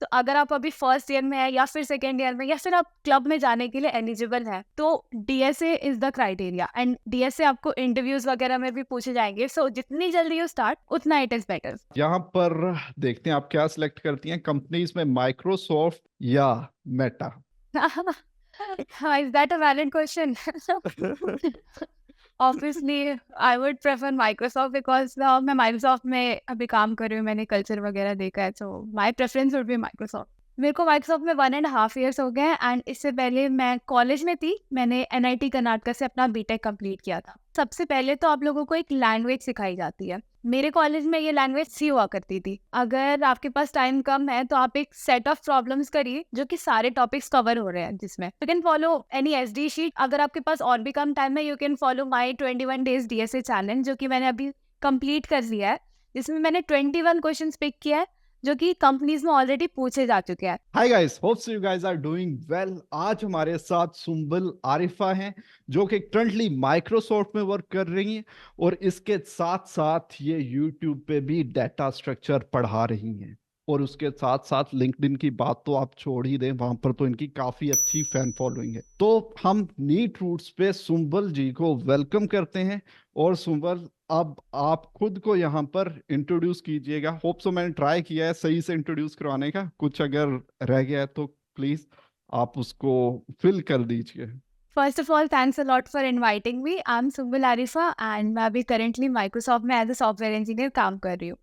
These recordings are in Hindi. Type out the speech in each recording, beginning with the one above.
तो अगर आप अभी फर्स्ट ईयर में है या फिर सेकेंड ईयर में या फिर आप क्लब में जाने के लिए एलिजिबल है, तो DSA is the criteria. And DSA आपको इंटरव्यूज वगैरह में भी पूछे जाएंगे, सो जितनी जल्दी यू स्टार्ट उतना इट इज बेटर। यहाँ पर देखते हैं आप क्या सिलेक्ट करती हैं कंपनीज में, माइक्रोसॉफ्ट या Meta. Is that a valid question? Obviously I would prefer Microsoft because मैं माइक्रोसॉफ्ट में अभी काम कर रही हूँ, मैंने कल्चर वगैरह देखा है, so my preference would be Microsoft. मेरे को माइक्रोसॉफ्ट में 1.5 years हो गए हैं एंड इससे पहले मैं कॉलेज में थी, मैंने एनआईटी कर्नाटका से अपना बीटेक कंप्लीट किया था। सबसे पहले तो आप लोगों को एक लैंग्वेज सिखाई जाती है। मेरे कॉलेज में ये लैंग्वेज सी हुआ करती थी। अगर आपके पास टाइम कम है तो आप एक सेट ऑफ प्रॉब्लम्स करिए जो कि सारे टॉपिक्स कवर हो रहे हैं, जिसमें you can follow any SD sheet. अगर आपके पास और भी कम टाइम है, you can follow my 21 days DSA challenge, जो कि मैंने अभी कंप्लीट कर लिया है, जिसमें मैंने 21 क्वेश्चन पिक किया है जो कि कंपनीज में ऑलरेडी पूछे जा चुके हैं। Hi guys, hopes you guys are doing well. आज हमारे साथ सुंबल आरिफा हैं जो कि करंटली माइक्रोसॉफ्ट में वर्क कर रही हैं और इसके साथ साथ ये यूट्यूब पे भी डाटा स्ट्रक्चर पढ़ा रही हैं। और उसके साथ साथ लिंक्डइन की बात तो आप छोड़ ही दें, वहां पर तो इनकी काफी अच्छी फैन फॉलोइंग है। तो हम नीट रूट्स पे सुंबल जी को वेलकम करते हैं। और सुंबल, अब आप खुद को यहाँ पर इंट्रोड्यूस कीजिएगा। होप सो मैंने ट्राई किया है सही से इंट्रोड्यूस करवाने का, कुछ अगर रह गया है तो प्लीज आप उसको फिल कर दीजिए। First of all thanks a lot for inviting me. I am Sumbal Arifa and मैं अभी करेंटली माइक्रोसॉफ्ट में एज अ सॉफ्टवेयर इंजीनियर काम कर रही हूँ।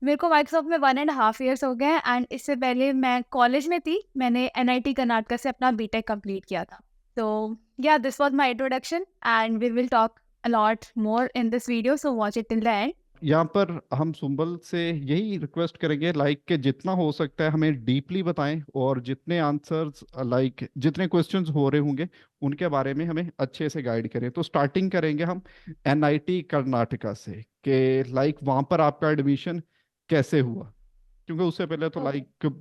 मेरे को माइक्रोसॉफ्ट में 1.5 years हो गए हैं एंड इससे पहले मैं कॉलेज में थी, मैंने एनआईटी कर्नाटका से अपना बीटेक कंप्लीट किया था। तो yeah this was my introduction and we will talk a lot more in this video, so watch it till the end. यहाँ पर हम सुंबल से यही रिक्वेस्ट करेंगे लाइक कि जितना हो सकता है हमें डीपली बताएं, और जितने आंसर्स लाइक जितने क्वेश्चंस हो रहे होंगे उनके बारे में हमें अच्छे से गाइड करें। तो स्टार्टिंग करेंगे हम एनआईटी कर्नाटका से, कि लाइक वहाँ पर आपका एडमिशन कैसे हुआ, क्योंकि उससे पहले तो लाइक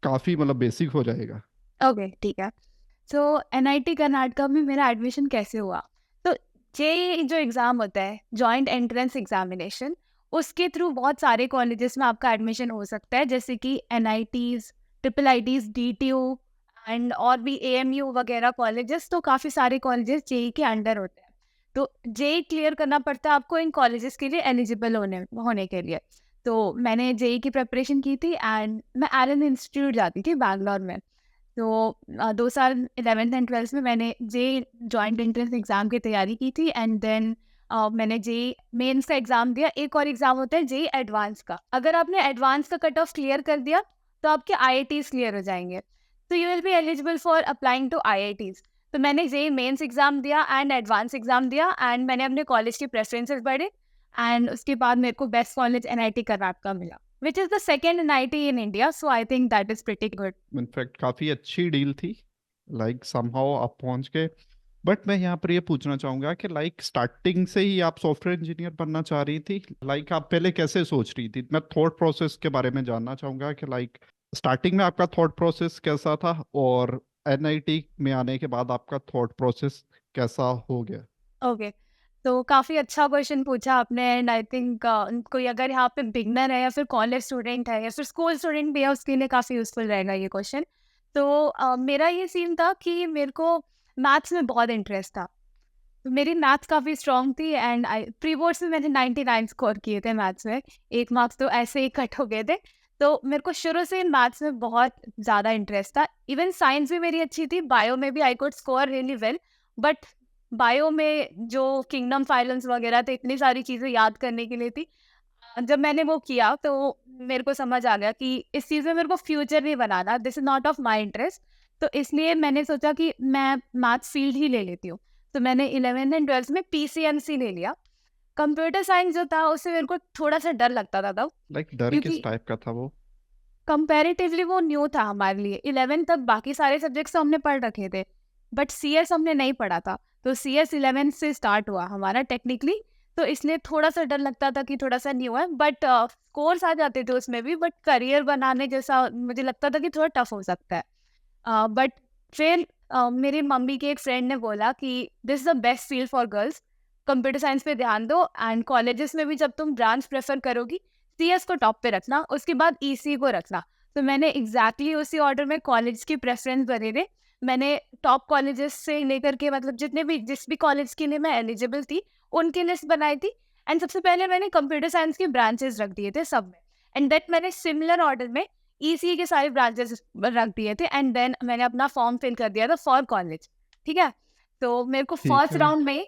काफी मतलब बेसिक हो जाएगा। ओके ठीक है। सो एनआईटी कर्नाटका में मेरा एडमिशन कैसे हुआ? तो जेईई जो एग्ज़ाम होता है, जॉइंट एंट्रेंस एग्जामिनेशन, उसके थ्रू बहुत सारे कॉलेजेस में आपका एडमिशन हो सकता है, जैसे कि एनआईटीज़, ट्रिपल आईटीज़, डीटीयू एंड और भी एएमयू वगैरह कॉलेजेस। तो काफ़ी सारे कॉलेजेस जेईई के अंडर होते हैं। तो जेईई क्लियर करना पड़ता है आपको इन कॉलेजेस के लिए एलिजिबल होने होने के लिए। तो मैंने जेईई की प्रिपरेशन की थी एंड मैं एलन इंस्टीट्यूट जाती थी बैंगलोर में। तो 2 साल 11th एंड 12th में मैंने जेईई जॉइंट एंट्रेंस एग्ज़ाम की तैयारी की थी एंड देन मैंने जेईई मेंस का एग्ज़ाम दिया। एक और एग्ज़ाम होता है जेईई एडवांस का। अगर आपने एडवांस का कट ऑफ क्लियर कर दिया तो आपके आईआईटीज़ क्लियर हो जाएंगे, तो you will be eligible for applying to IITs. तो मैंने जेईई मेंस एग्ज़ाम दिया एंड एडवांस एग्ज़ाम दिया एंड मैंने अपने कॉलेज की प्रेफरेंसेस बढ़े एंड उसके बाद मेरे को बेस्ट कॉलेज एनआईटी कर्नाटका मिला, which is the second NIT in India, so I think that is pretty good. In fact काफी अच्छी डील थी, लाइक समहाउ आप पहुंच गए। बट मैं यहाँ पर ये पूछना चाहूंगा कि लाइक स्टार्टिंग से ही आप सॉफ्टवेयर इंजीनियर बनना चाह रही थी, लाइक आप पहले कैसे सोच रही थी? मैं थॉट प्रोसेस के बारे में जानना चाहूंगा कि लाइक स्टार्टिंग में आपका थॉट प्रोसेस कैसा था और एनआईटी में आने के बाद आपका थॉट प्रोसेस कैसा हो गया। ओके, तो काफ़ी अच्छा क्वेश्चन पूछा आपने एंड आई थिंक कोई अगर यहाँ पे बिगनर है या फिर कॉलेज स्टूडेंट है या फिर स्कूल स्टूडेंट भी है, उसके लिए काफ़ी यूजफुल रहेगा ये क्वेश्चन। तो मेरा ये सीन था कि मेरे को मैथ्स में बहुत इंटरेस्ट था। तो मेरी मैथ्स काफ़ी स्ट्रॉन्ग थी एंड आई प्री बोर्ड्स में मैंने 99 स्कोर किए थे मैथ्स में। 1 मार्क्स तो ऐसे ही कट हो गए थे। तो मेरे को शुरू से मैथ्स में बहुत ज़्यादा इंटरेस्ट था। इवन साइंस भी मेरी अच्छी थी, बायो में भी I could score really well. But bio में जो किंगडम फाइलेंस वगैरह थे, इतनी सारी चीज़ें याद करने के लिए थी। जब मैंने वो किया तो मेरे को समझ आ गया कि इस चीज़ में मेरे को फ्यूचर नहीं बनाना, this is not of my interest. तो इसलिए मैंने सोचा कि मैं मैथ्स फील्ड ही ले लेती हूँ। तो मैंने 11th एंड 12th में पीसीएमसी ले लिया। कंप्यूटर साइंस जो था उससे मेरे को थोड़ा-सा डर लगता था तब, लाइक डर किस क्योंकि टाइप का था वो? कंपैरेटिवली वो न्यू था हमारे लिए। 11th तक बाकी सारे सब्जेक्ट्स तो हमने पढ़ रखे थे, बट सीएस हमने नहीं पढ़ा था। तो सीएस 11th से स्टार्ट हुआ हमारा टेक्निकली, तो इसलिए थोड़ा-सा डर लगता था कि थोड़ा-सा न्यू है, बट स्कोर्स आ जाते थे उसमें भी, बट करियर बनाने जैसा मुझे लगता था कि थोड़ा टफ हो सकता है। बट फिर मेरी मम्मी के एक फ्रेंड ने बोला कि this is the best field for girls, computer science पे ध्यान दो एंड कॉलेजेस में भी जब तुम ब्रांच प्रेफर करोगी, सीएस को टॉप पे रखना, उसके बाद ईसी को रखना। तो मैंने एग्जैक्टली उसी ऑर्डर में कॉलेज की प्रेफरेंस भरे थे। मैंने टॉप कॉलेजेस से लेकर के मतलब जितने भी जिस भी कॉलेज के लिए मैं एलिजिबल थी उनकी लिस्ट बनाई थी। एंड सबसे पहले मैंने कंप्यूटर साइंस के ब्रांचेस रख दिए थे सब में। एंड देन मैंने सिमिलर ऑर्डर में ईसीई के सारे ब्रांचेस रख दिए थे। एंड देन मैंने अपना फॉर्म फिल कर दिया था फॉर कॉलेज। ठीक है, तो मेरे को ठीक फर्स्ट है। राउंड में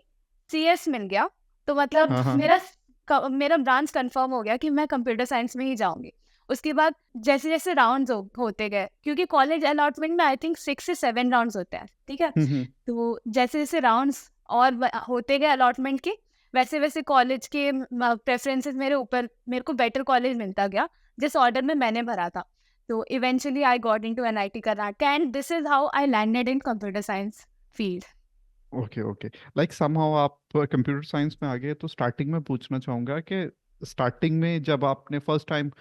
सीएस मिल गया। तो मतलब हाँ हाँ। मेरा ब्रांच कंफर्म हो गया कि मैं कंप्यूटर साइंस में ही जाऊंगी। उसके बाद जैसे जैसे राउंड्स होते गए, क्योंकि कॉलेज अलॉटमेंट में आई थिंक 6 से 7 राउंड्स होते हैं। ठीक है, हम्म। तो जैसे जैसे राउंड्स और होते गए अलॉटमेंट के, वैसे वैसे कॉलेज के प्रेफरेंसेस मेरे ऊपर, मेरे को बेटर कॉलेज मिलता गया जिस ऑर्डर में मैंने भरा था। तो eventually I got into NIT Karnataka and this is how I landed in computer science field. Okay okay. Like somehow आप कंप्यूटर साइंस में आ गए, तो स्टार्टिंग में पूछना चाहूंगा कि स्टार्टिंग में जब आपने फर्स्ट टाइम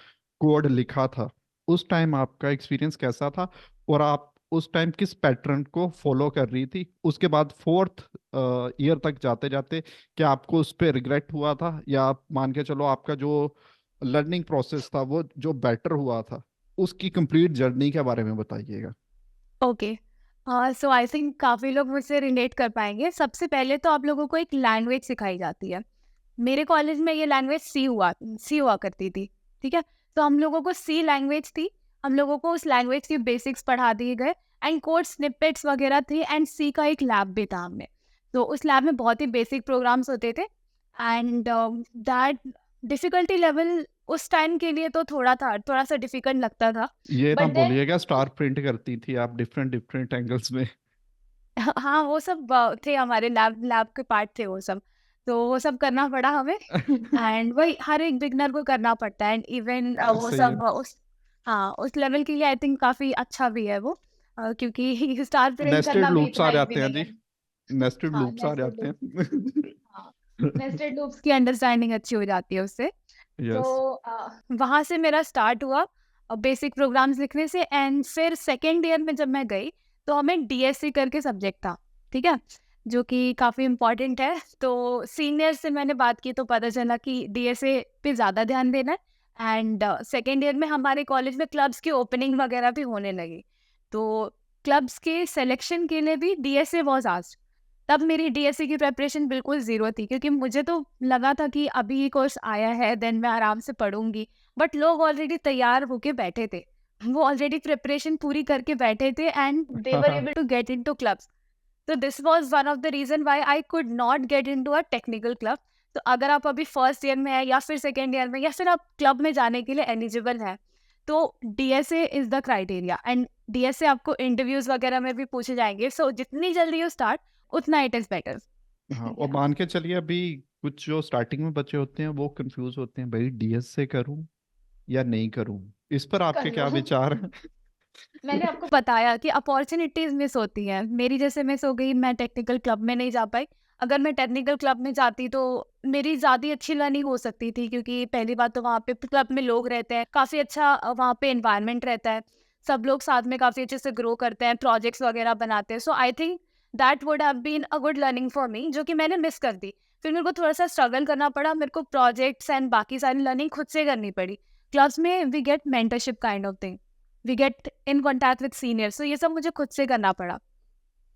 कोड लिखा था, उस टाइम आपका एक्सपीरियंस कैसा था, और आप उस टाइम किस पैटर्न को फॉलो कर रही थी? उसके बाद फोर्थ ईयर तक जाते जाते क्या आपको उस पर रिग्रेट हुआ था, या आप मान के चलो आपका जो लर्निंग प्रोसेस था वो जो बेटर हुआ था, उसकी कंप्लीट जर्नी के बारे में बताइएगा। ओके, सो आई थिंक काफ़ी लोग मुझसे रिलेट कर पाएंगे। सबसे पहले तो आप लोगों को एक लैंग्वेज सिखाई जाती है। मेरे कॉलेज में ये लैंग्वेज सी हुआ करती थी। ठीक है, तो हम लोगों को सी लैंग्वेज थी। हम लोगों को उस लैंग्वेज के बेसिक्स पढ़ा दिए गए एंड कोड स्निपेट्स वगैरह थी। एंड सी का एक लैब भी था हमें। तो उस लैब में बहुत ही बेसिक प्रोग्राम्स होते थे। एंड दैट डिफ़िकल्टी लेवल उस टाइम के लिए तो थोड़ा सा डिफ़िकल्ट लगता था। ये ना बट देन बोलिएगा स्टार प्रिंट करती थी आप डिफरेंट डिफरेंट एंगल्स में। हाँ, वो सब थे हमारे लैब लैब के पार्ट थे वो सब। तो वो सब करना पड़ा हमें। एंड वही हर एक बिगनर को करना पड़ता है। एंड इवन वो सही है। सब उस हाँ, उस लेवल के लिए आई थिंक काफ़ी अच्छा भी है वो। क्योंकि स्टार प्रिंट नेस्टेड करना भी लूप्स इतना आ ईज़ी जाते हैं नहीं जी। है। नेस्टेड हाँ, लूप्स आ जाते हैं। हाँ, नेस्टेड लूप्स की अंडरस्टैंडिंग अच्छी हो जाती है उससे। तो यस। वहाँ से मेरा स्टार्ट हुआ बेसिक प्रोग्राम्स लिखने से। एंड फिर सेकेंड ईयर में जब मैं गई तो हमें डीएससी करके सब्जेक्ट था। ठीक है, जो कि काफ़ी इम्पोर्टेंट है। तो सीनियर से मैंने बात की तो पता चला कि डीएसए पे ज़्यादा ध्यान देना है। एंड सेकेंड ईयर में हमारे कॉलेज में क्लब्स की ओपनिंग वगैरह भी होने लगी। तो क्लब्स के सिलेक्शन के लिए भी डीएसए वाज आस्क्ड। तब मेरी डीएससी की प्रिपरेशन बिल्कुल ज़ीरो थी, क्योंकि मुझे तो लगा था कि अभी ये कोर्स आया है देन मैं आराम से पढ़ूंगी। बट लोग ऑलरेडी तैयार होके बैठे थे। वो ऑलरेडी प्रिपरेशन पूरी करके बैठे थे and they were able to get into clubs. तो this was one of the reason why I could not get into a technical club. तो अगर आप अभी फर्स्ट ईयर में है या फिर सेकेंड ईयर में या फिर आप क्लब में जाने के लिए एलिजिबल है, तो DSA is the criteria. And DSA आपको इंटरव्यूज वगैरह में भी पूछे जाएंगे। सो जितनी जल्दी यू स्टार्ट उतना इट इज बेटर। हाँ, और मान के चलिए अभी कुछ जो स्टार्टिंग में बच्चे होते हैं वो कंफ्यूज होते हैं, भाई डीएस से करूं या नहीं करूं, इस पर कर आपके लो। क्या विचार हैं? मैंने आपको बताया कि अपॉर्चुनिटीज मिस होती हैं। मेरी जैसे मिस हो गई, मैं टेक्निकल क्लब में नहीं जा पाई। अगर मैं टेक्निकल क्लब में जाती तो मेरी ज़्यादा अच्छी लर्निंग हो सकती थी, क्योंकि पहली बात तो वहाँ पे क्लब में लोग रहते हैं, काफ़ी अच्छा वहाँ पे एनवायरनमेंट रहता है। सब लोग साथ में काफ़ी अच्छे से ग्रो करते हैं, प्रोजेक्ट्स वगैरह बनाते हैं। So I think that would have been a good learning for me, जो कि मैंने मिस कर दी। फिर मेरे को थोड़ा सा स्ट्रगल करना पड़ा। मेरे को प्रोजेक्ट्स एंड बाकी सारी लर्निंग खुद से करनी पड़ी। क्लब्स में we get mentorship kind of thing, we get in contact with seniors. So ये सब मुझे खुद से करना पड़ा।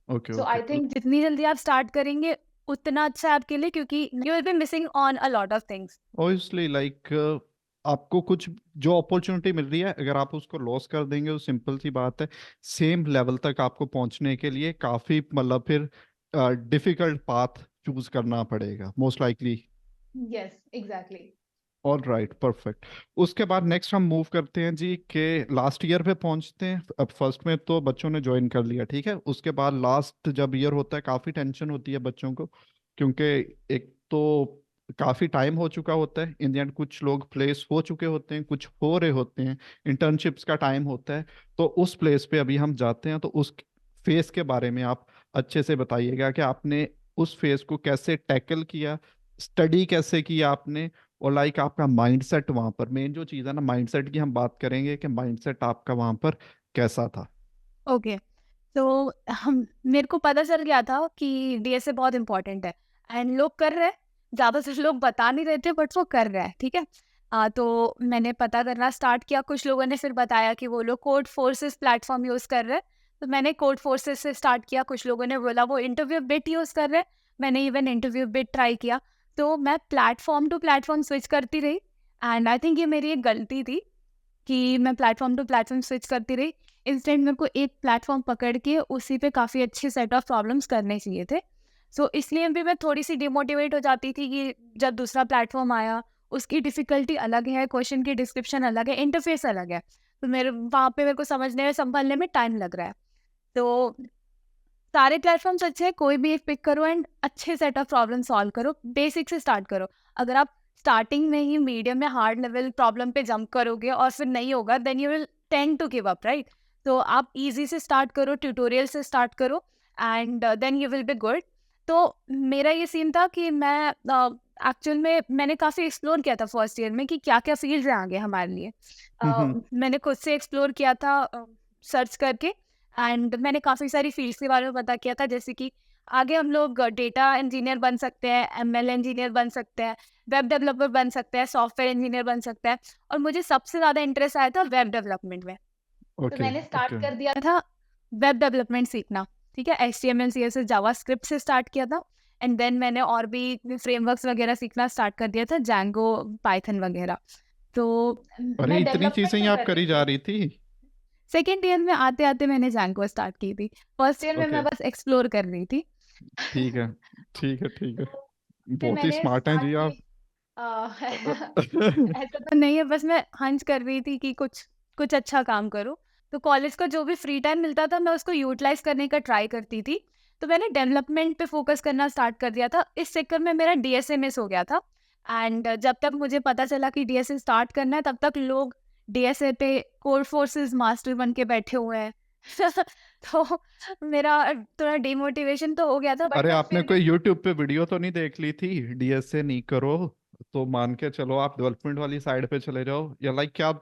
Okay so okay. I think जितनी जल्दी आप स्टार्ट करेंगे उतना अच्छा है आपके लिए, क्योंकि you will B missing on a lot of things. Obviously like आपको कुछ जो अपॉर्चुनिटी मिल रही है, अगर आप उसको लॉस कर देंगे तो सिंपल सी बात है, सेम लेवल तक आपको पहुंचने के लिए काफी मतलब फिर डिफिकल्ट पाथ चूज करना पड़ेगा most likely. Yes, exactly. All right, perfect. उसके बाद नेक्स्ट हम मूव करते हैं जी के लास्ट ईयर पे पहुंचते हैं। अब फर्स्ट में तो बच्चों ने ज्वाइन कर लिया, ठीक है। उसके बाद लास्ट जब ईयर होता है काफ़ी टेंशन होती है बच्चों को, क्योंकि एक तो काफ़ी टाइम हो चुका होता है इन द एंड, कुछ लोग प्लेस हो चुके होते हैं, कुछ हो रहे होते हैं, इंटर्नशिप्स का टाइम होता है। तो उस प्लेस पे अभी हम जाते हैं, तो उस फेस के बारे में आप अच्छे से बताइएगा कि आपने उस फेस को कैसे टैकल किया, स्टडी कैसे किया आपने, और लाइक आपका माइंडसेट वहां पर मेन जो चीज़ है ना, माइंडसेट की हम बात करेंगे कि माइंडसेट आपका वहां पर कैसा था। ओके, तो हम मेरे को पता चल गया था कि डीएसए बहुत इंपॉर्टेंट है एंड लोग कर रहे हैं। ज़्यादातर लोग बता नहीं रहे थे बट वो कर रहे हैं। ठीक है, तो मैंने पता करना स्टार्ट किया, कुछ लोगों ने फिर बताया कि वो लोग कोड फोर्सेस प्लेटफॉर्म यूज़ कर रहे हैं, तो मैंने कोड फोर्सेस से स्टार्ट किया। कुछ लोगों ने बोला वो इंटरव्यू बिट यूज़ कर रहे हैं, मैंने इवन इंटरव्यू बिट ट्राई किया। तो मैं प्लेटफॉर्म टू प्लेटफॉर्म स्विच करती रही, एंड आई थिंक ये मेरी एक गलती थी कि मैं प्लेटफॉर्म टू प्लेटफॉर्म स्विच करती रही। इंस्टेंट मेरे को एक प्लेटफॉर्म पकड़ के उसी पे काफ़ी अच्छे सेट ऑफ प्रॉब्लम्स करने चाहिए थे। सो इसलिए भी मैं थोड़ी-सी डिमोटिवेट हो जाती थी कि जब दूसरा प्लेटफॉर्म आया, उसकी डिफ़िकल्टी अलग है, क्वेश्चन की डिस्क्रिप्शन अलग है, इंटरफ़ेस अलग है। तो मेरे वहाँ पे मेरे को समझने में, सँभलने में टाइम लग रहा है। तो सारे प्लेटफ़ॉर्म्स अच्छे हैं, कोई भी एक पिक करो एंड अच्छे सेट ऑफ प्रॉब्लम सॉल्व करो, बेसिक से स्टार्ट करो। अगर आप स्टार्टिंग में ही मीडियम या हार्ड लेवल प्रॉब्लम पे जंप करोगे और फिर नहीं होगा, then you will tend to give up, right? तो आप ईज़ी से स्टार्ट करो, ट्यूटोरियल से स्टार्ट करो, and then you will be good. तो मेरा ये सीन था कि मैं एक्चुअल में मैंने काफ़ी एक्सप्लोर किया था फर्स्ट ईयर में कि क्या-क्या फ़ील्ड्स हैं आगे हमारे लिए। हम्म। मैंने खुद से एक्सप्लोर किया था सर्च करके, एंड मैंने काफ़ी सारी फ़ील्ड्स के बारे में पता किया था, जैसे कि आगे हम लोग डेटा इंजीनियर बन सकते हैं, एमएल इंजीनियर बन सकते हैं, वेब डेवलपर बन सकते हैं, सॉफ्टवेयर इंजीनियर बन सकते हैं, और मुझे सबसे ज़्यादा इंटरेस्ट आया था वेब डेवलपमेंट में। तो ओके। मैंने स्टार्ट ओके। कर दिया था वेब डेवलपमेंट सीखना, ठीक है? एचटीएमएल, सीएसएस, जावास्क्रिप्ट से स्टार्ट किया था, एंड देन मैंने और भी फ्रेमवर्क्स वगैरह सीखना स्टार्ट कर दिया था, जैंगो, पाइथन वगैरह। तो अरे मैं इतनी चीजें डेवलपमेंट ही तो आप कर रही करी जा थी। रही थी। सेकंड ईयर में आते-आते मैंने जैंगो स्टार्ट की थी। फर्स्ट ईयर में ओके। मैं बस एक्सप्लोर कर रही थी। ठीक है, ठीक है, ठीक है। तो फिर बहुत ही मैंने स्मार्ट हैं स्टार्ट जी की। आप। अ, ऐसा तो नहीं है, बस मैं हंच कर रही थी कि कुछ कुछ अच्छा काम करूँ। तो कॉलेज का जो भी फ्री टाइम मिलता था, मैं उसको यूटिलाइज़ करने का ट्राई करती थी। तो मैंने डेवलपमेंट पे फ़ोकस करना स्टार्ट कर दिया था। इस चक्कर में मेरा डीएसए मिस हो गया था, एंड जब तक मुझे पता चला कि डीएसए स्टार्ट करना है, तब तक लोग डीएसए पे कोर फोर्सेस मास्टर बन के बैठे हुए हैं। तो मेरा थोड़ा डिमोटिवेशन तो हो गया था, बट अरे मैं आपने फिर भी। कोई यूट्यूब पे वीडियो तो नहीं देख ली थी, डीएसए नहीं करो तो मान के चलो आप डेवलपमेंट वाली साइड पे चले जाओ, या लाइक क्या,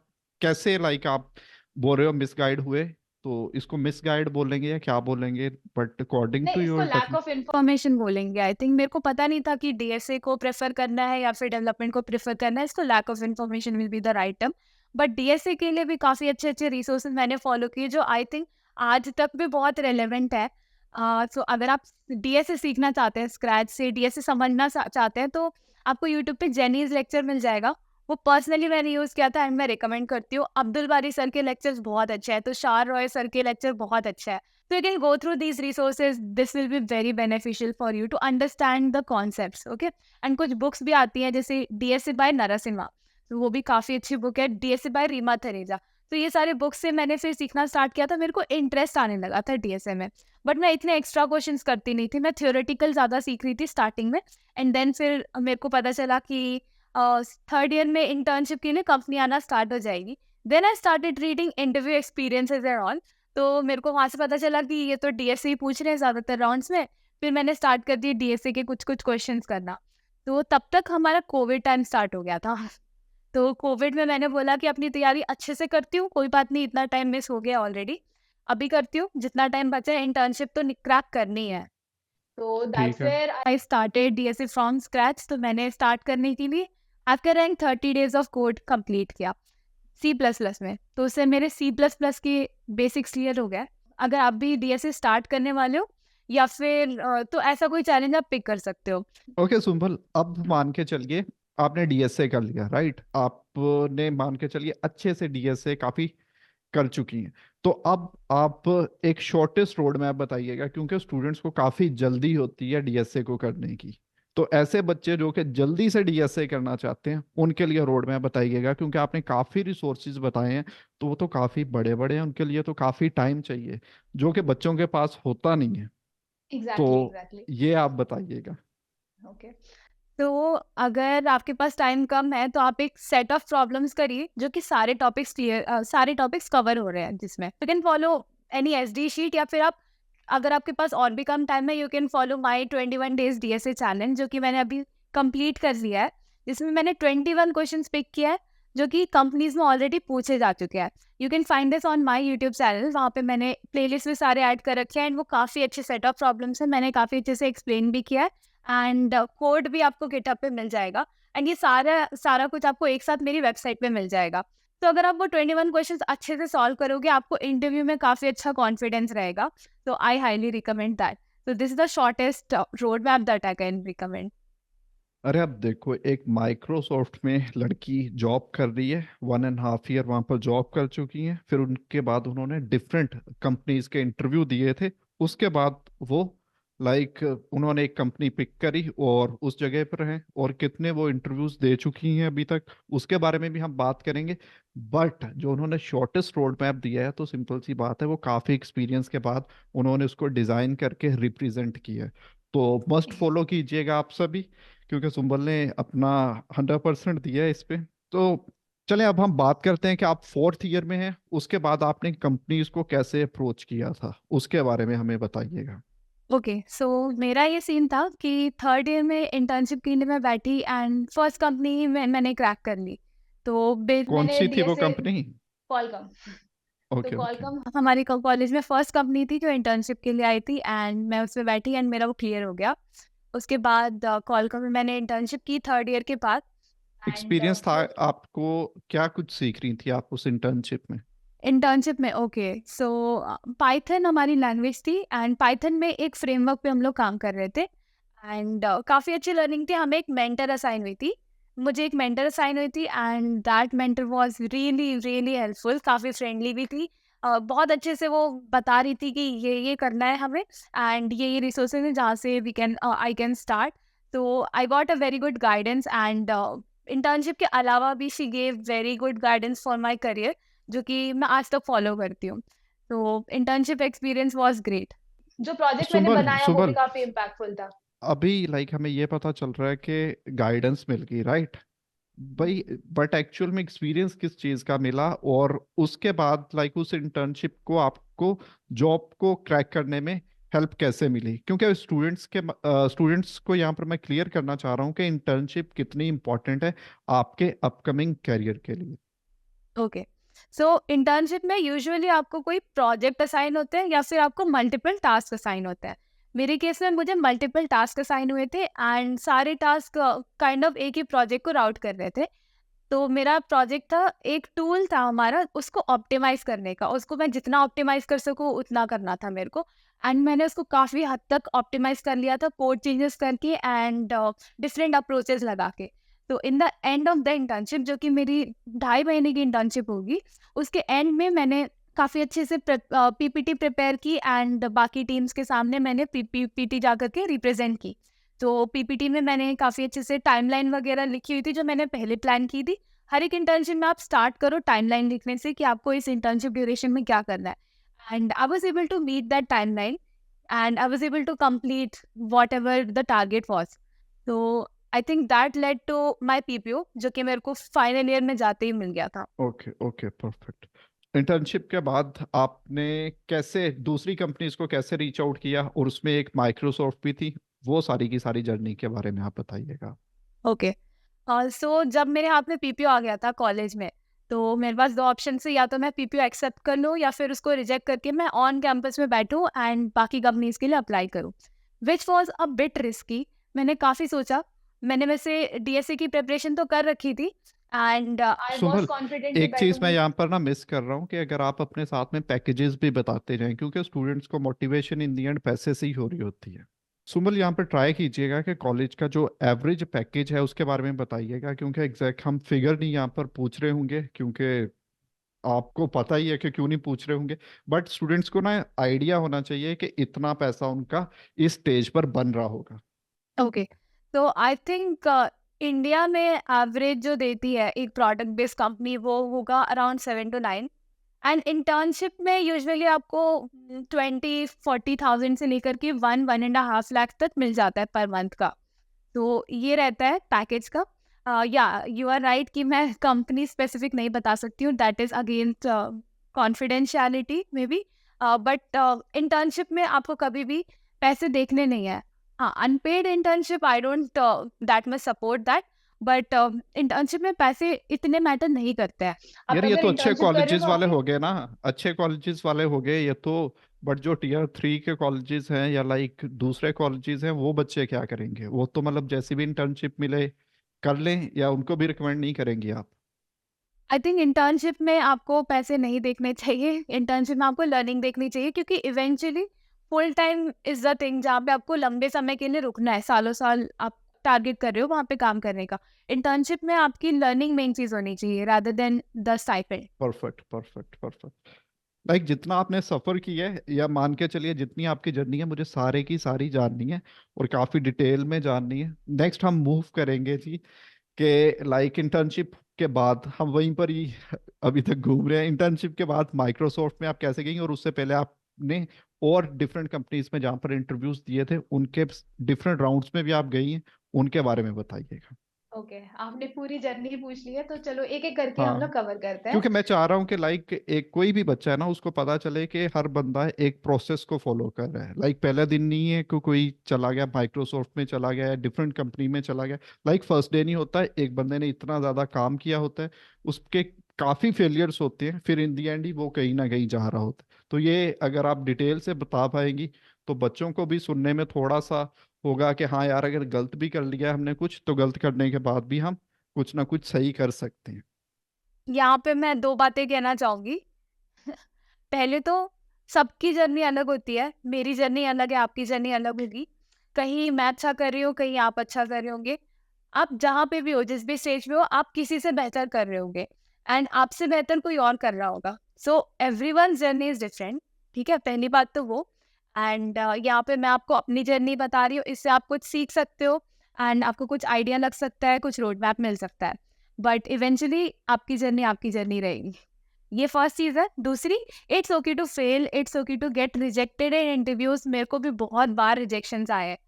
कैसे लाइक आप बोल रहे हो मिसगाइड हुए, तो इसको मिसगाइड बोलेंगे या क्या बोलेंगे, बट अकॉर्डिंग नहीं, टू इसको your lack definition. Of information बोलेंगे आई थिंक। मेरे को पता नहीं था कि डीएसए को प्रेफर करना है या फिर डेवलपमेंट को प्रेफर करना है। इसको lack of information will be the right term. But DSA के लिए भी काफ़ी अच्छे-अच्छे रिसोर्सेज मैंने फॉलो किए, जो आई थिंक आज तक भी बहुत रेलेवेंट है। सो अगर आप डीएसए सीखना चाहते हैं स्क्रैच से, डीएसए समझना चाहते हैं, तो आपको यूट्यूब पे जेनीज लेक्चर मिल जाएगा। वो पर्सनली मैंने यूज़ किया था, एंड मैं रिकमेंड करती हूँ। अब्दुल बारी सर के लेक्चर्स बहुत अच्छे हैं, तुषार रॉय सर के लेक्चर बहुत अच्छे हैं। So you can go through these resources. This will be very beneficial for you to understand the concepts. Okay. And कुछ बुक्स भी आती हैं, जैसे डीएसए बाय नरसिम्हा, तो वो भी काफ़ी अच्छी बुक है। DSA by Reema Thareja. तो ये सारे बुक्स से मैंने फिर सीखना स्टार्ट किया था। मेरे को इंटरेस्ट आने लगा था डीएसए में, बट मैं इतने एक्स्ट्रा क्वेश्चंस करती नहीं थी। मैं थ्योरेटिकल ज़्यादा सीख रही थी स्टार्टिंग में, एंड देन फिर मेरे को पता चला कि थर्ड ईयर में इंटर्नशिप के लिए कंपनी आना स्टार्ट हो जाएगी। Then I started reading interview experiences and all. तो मेरे को वहाँ से पता चला कि ये तो डीएसए ही पूछ रहे हैं ज़्यादातर राउंड्स में। फिर मैंने स्टार्ट कर दिए डीएसए के कुछ-कुछ क्वेश्चंस करना। तो तब तक हमारा कोविड टाइम स्टार्ट हो गया था। तो कोविड में मैंने बोला कि अपनी तैयारी अच्छे से करती हूँ, कोई बात नहीं, इतना टाइम मिस हो गया ऑलरेडी। अभी करती हूँ, जितना टाइम बचा है इंटर्नशिप तो क्रैक करनी है। तो ठीक दैट्स है। Where I started DSA from scratch. तो मैंने स्टार्ट करने के लिए after rank 30 days of code complete किया। सी प्लस प्लस में, तो उससे मेरे सी प्लस प्लस के बेसिक्स क्लियर हो गए। अगर आप भी डीएसए स्टार्ट करने वाले हो, या फिर तो ऐसा कोई चैलेंज आप पिक कर सकते हो। ओके सुम्बल, अब मान के चलिए आपने डीएसए कर लिया, राइट? आपने मान के चलिए अच्छे से डीएसए काफी कर चुकी हैं, तो अब आप एक शॉर्टेस्ट रोड मैप बताइएगा, क्योंकि स्टूडेंट्स को काफी जल्दी होती है डीएसए को करने की। तो ऐसे बच्चे जो कि जल्दी से डीएसए करना चाहते हैं, उनके लिए रोड मैप बताइएगा, क्योंकि आपने काफी रिसोर्सेज बताए हैं, तो वो तो काफी बड़े बड़े हैं, उनके लिए तो काफी टाइम चाहिए, जो कि बच्चों के पास होता नहीं है। एग्जैक्टली तो एग्जैक्टली। ये आप बताइएगा। ओके। तो अगर आपके पास टाइम कम है, तो आप एक सेट ऑफ प्रॉब्लम्स करिए जो कि सारे टॉपिक्स कवर हो रहे हैं जिसमें। You can follow any SD sheet, या फिर आप, अगर आपके पास और भी कम टाइम है, you can follow my 21 days DSA challenge, जो कि मैंने अभी कंप्लीट कर लिया है, जिसमें मैंने 21 क्वेश्चंस पिक किया है, जो कि कंपनीज में ऑलरेडी पूछे जा चुके हैं। You can find this on my YouTube channel. वहाँ पे मैंने प्लेलिस्ट में सारे ऐड कर रखे हैं, एंड वो काफ़ी अच्छे सेट ऑफ प्रॉब्लम्स हैं, मैंने काफ़ी अच्छे से एक्सप्लेन भी किया है, एंड कोड भी आपको गिटहब पे मिल जाएगा। एंड ये सारा सारा कुछ आपको एक साथ मेरी वेबसाइट पे मिल जाएगा। तो अगर आप वो 21 क्वेश्चंस अच्छे से सॉल्व करोगे, आपको इंटरव्यू में काफ़ी अच्छा कॉन्फिडेंस रहेगा। तो I highly recommend that. So this is the shortest roadmap that I can recommend. अरे अब देखो, एक माइक्रोसॉफ्ट में लड़की जॉब कर रही है, 1.5 ईयर वहां पर जॉब कर चुकी है, फिर उनके बाद उन्होंने डिफरेंट कंपनीज के इंटरव्यू दिए थे। उसके बाद वो उन्होंने एक कंपनी पिक करी और उस जगह पर हैं, और कितने वो इंटरव्यूज दे चुकी हैं अभी तक, उसके बारे में भी हम बात करेंगे। बट जो उन्होंने शॉर्टेस्ट रोड मैप दिया है, तो सिंपल सी बात है, वो काफ़ी एक्सपीरियंस के बाद उन्होंने उसको डिज़ाइन करके रिप्रेजेंट किया है। तो मस्ट फॉलो कीजिएगा आप सभी, क्योंकि सुंबल ने अपना 100% दिया है इस पे। तो चलें, अब हम बात करते हैं कि आप 4th ईयर में हैं, उसके बाद आपने कंपनीज को कैसे अप्रोच किया था, उसके बारे में हमें बताइएगा। ओके, सो मेरा ये सीन था कि थर्ड ईयर में इंटर्नशिप के लिए मैं बैठी एंड फर्स्ट कंपनी में मैंने क्रैक कर ली। तो कौन मैंने सी थी वो डीएसए कंपनी? कॉलकम। तो ओके ओके। कॉलकम हमारी कॉलेज में फर्स्ट कंपनी थी जो इंटर्नशिप के लिए आई थी, एंड मैं उसमें बैठी एंड मेरा वो क्लियर हो गया। उसके बाद कॉलकम में मैंने इंटर्नशिप की थर्ड ईयर के बाद। एंड एक्सपीरियंस था वो आपको? क्या कुछ सीख रही थी आप उस इंटर्नशिप में? इंटर्नशिप में, ओके, सो पाइथन हमारी लैंग्वेज थी एंड पाइथन में एक फ्रेमवर्क पे हम लोग काम कर रहे थे। एंड काफ़ी अच्छी लर्निंग थी। हमें एक मेंटर असाइन हुई थी, मुझे एक मेंटर असाइन हुई थी, and that mentor was really really helpful, काफ़ी फ्रेंडली भी थी। बहुत अच्छे से वो बता रही थी कि ये करना है हमें, एंड ये रिसोर्सेज हैं जहाँ से we can I can start. तो I got a very good guidance, and internship के अलावा भी she gave very good guidance for my career, जो कि मैं आज तक फॉलो करती हूँ। तो इंटर्नशिप एक्सपीरियंस वाज ग्रेट। जो प्रोजेक्ट मैंने सुबल बनाया वो भी सुबल, काफ़ी इम्पैक्टफुल था। अभी हमें ये पता चल रहा है कि गाइडेंस मिल गई, राइट भाई, बट एक्चुअल में एक्सपीरियंस किस चीज का मिला, और उसके बाद उस इंटर्नशिप को आपको जॉब को क्रैक करने में हेल्प कैसे मिली? क्योंकि स्टूडेंट्स को यहाँ पर मैं क्लियर करना चाह रहा हूँ कि इंटर्नशिप कितनी इंपॉर्टेंट है आपके अपकमिंग करियर के लिए। ओके, सो इंटर्नशिप में यूजुअली आपको कोई प्रोजेक्ट असाइन होते हैं या फिर आपको मल्टीपल टास्क असाइन होते हैं। मेरे केस में मुझे मल्टीपल टास्क असाइन हुए थे एंड सारे टास्क काइंड ऑफ एक ही प्रोजेक्ट को राउट कर रहे थे। तो मेरा प्रोजेक्ट था, एक टूल था हमारा उसको ऑप्टिमाइज़ करने का, उसको मैं जितना ऑप्टिमाइज़ कर सकूँ उतना करना था मेरे को। एंड मैंने उसको काफ़ी हद तक ऑप्टिमाइज़ कर लिया था, कोड चेंजेस करके एंड डिफरेंट अप्रोचेस लगा के। तो in the end of the internship, जो कि मेरी 2.5 महीने की इंटर्नशिप होगी, उसके एंड में मैंने काफ़ी अच्छे से पीपीटी प्रिपेयर की एंड बाकी टीम्स के सामने मैंने पीपीटी जा कर के रिप्रेजेंट की। तो पीपीटी में मैंने काफ़ी अच्छे से टाइमलाइन वगैरह लिखी हुई थी जो मैंने पहले प्लान की थी। हर एक इंटर्नशिप में आप स्टार्ट करो टाइमलाइन लिखने से कि आपको इस इंटर्नशिप ड्यूरेशन में क्या करना है। And I was able to meet that timeline and I was able to complete whatever the target was. तो I think that led to my PPO, जो कि मेरे को फाइनल ईयर में जाते ही मिल गया था। Okay okay, perfect. इंटर्नशिप के बाद आपने कैसे दूसरी कंपनीज को कैसे रीच आउट किया, और उसमें एक माइक्रोसॉफ्ट भी थी, वो सारी की सारी जर्नी के बारे में आप बताइएगा। ओके, सो जब मेरे हाथ में पीपीओ आ गया था कॉलेज में, तो मेरे पास 2 ऑप्शन थे, या तो मैं पीपीओ एक्सेप्ट कर लूँ या फिर उसको रिजेक्ट करके मैं ऑन कैंपस में बैठूँ एंड बाकी कंपनीज़ के लिए अप्लाई करूँ, which was a bit risky. मैंने काफ़ी सोचा, मैंने वैसे डीएसए की प्रिपरेशन तो कर रखी थी and I was Sumbal, confident कि एक चीज मैं बैठूँगी। यहाँ पर ना मिस कर रहा हूँ कि अगर आप अपने साथ में पैकेजेस भी बताते जाएं, क्योंकि स्टूडेंट्स को मोटिवेशन इन दी एंड पैसे से ही हो रही होती है। सुंबल, यहाँ पर ट्राई कीजिएगा कि कॉलेज का जो एवरेज पैकेज है उसके बारे में बताइएगा, क्योंकि एग्जैक्ट हम फिगर नहीं यहाँ पर पूछ रहे होंगे, क्योंकि आपको पता ही है कि क्यों नहीं पूछ रहे होंगे। बट स्टूडेंट्स को ना आइडिया होना चाहिए कि इतना पैसा उनका इस स्टेज पर बन रहा होगा। ओके, तो आई थिंक इंडिया में एवरेज जो देती है एक प्रोडक्ट बेस्ड कंपनी वो होगा अराउंड 7 to 9। एंड इंटर्नशिप में यूजुअली आपको 20-40,000 से लेकर के 1-1.5 लाख तक मिल जाता है पर मंथ का। तो ये रहता है पैकेज का। या यू आर राइट कि मैं कंपनी स्पेसिफिक नहीं बता सकती हूँ, that is against confidentiality maybe. But internship में आपको कभी भी पैसे देखने नहीं है। हाँ, unpaid internship I don't that much support that, but internship में पैसे इतने मैटर नहीं करते हैं। आप यार ये अगर तो अच्छे इंटर्नशिप कर रहे हो कॉलेजेस तो वाले आपके हो गए ना, अच्छे कॉलेजेस वाले हो गए ये तो। बट जो Tier 3 के कॉलेजेस हैं या दूसरे कॉलेजेस हैं, वो बच्चे क्या करेंगे? वो तो जैसे भी इंटर्नशिप मिले कर लें या उनको भी रिकमेंड नहीं करेंगी आप? आई थिंक इंटर्नशिप में आपको पैसे नहीं देखने चाहिए, इंटर्नशिप में आपको लर्निंग देखनी चाहिए, क्योंकि eventually full time is the thing जहाँ पे आपको लंबे समय के लिए रुकना है, सालों-साल आप टारगेट कर रहे हो वहाँ पे काम करने का। इंटर्नशिप में आपकी लर्निंग मेन चीज़ होनी चाहिए rather than the stipend. Perfect, perfect, perfect. Like जितना आपने सफर किया है, या मान के चलिए जितनी आपकी जर्नी है, मुझे सारे की सारी जाननी है और काफी डिटेल में जाननी है। नेक्स्ट हम मूव करेंगे जी, कि लाइक इंटर्नशिप के बाद हम वहीं पर ही अभी तक घूम रहे हैं। इंटर्नशिप के बाद माइक्रोसॉफ्ट में आप कैसे गई, और उससे पहले आपने और डिफरेंट कंपनीज में जहाँ पर इंटरव्यूज दिए थे, उनके डिफरेंट राउंड्स में भी आप गई हैं, उनके बारे में बताइएगा। ओके, आपने पूरी जर्नी पूछ ली है, तो चलो एक-एक करके हम लोग हाँ, कवर करते हैं। क्योंकि मैं चाह रहा हूँ कि लाइक एक कोई भी बच्चा है ना, उसको पता चले कि हर बंदा एक प्रोसेस को फॉलो कर रहा है। लाइक पहला दिन नहीं है कि कोई चला गया माइक्रोसॉफ्ट में, चला गया या डिफरेंट कंपनी में चला गया। लाइक फर्स्ट डे नहीं होता है, एक बंदे ने इतना ज्यादा काम किया होता है, उसके काफी फेलियर्स होते हैं, फिर इन दी एंड ही वो कहीं ना कहीं जा रहा होता है। तो ये अगर आप डिटेल से बता पाएंगी तो बच्चों को भी सुनने में थोड़ा सा होगा कि हाँ यार, अगर गलत भी कर लिया हमने कुछ, तो गलत करने के बाद भी हम कुछ ना कुछ सही कर सकते हैं। यहाँ पे मैं 2 बातें कहना चाहूँगी। पहले तो सबकी जर्नी अलग होती है, मेरी जर्नी अलग है, आपकी जर्नी अलग होगी। कहीं मैं अच्छा कर रही हूँ, कहीं आप अच्छा कर रहे होंगे। आप जहाँ पे भी हो, जिस भी स्टेज पे हो, आप किसी से बेहतर कर रहे होंगे एंड आपसे बेहतर कोई और कर रहा होगा। सो एवरीवन्स जर्नी इज़ डिफरेंट, ठीक है? पहली बात तो वो। एंड यहाँ पे मैं आपको अपनी जर्नी बता रही हूँ, इससे आप कुछ सीख सकते हो एंड आपको कुछ आइडिया लग सकता है, कुछ रोड मैप मिल सकता है। बट इवेंचुअली आपकी जर्नी रहेगी। ये फर्स्ट चीज़ है। दूसरी, it's okay to fail, it's okay to get rejected in interviews. मेरे को भी बहुत बार रिजेक्शंस आए हैं।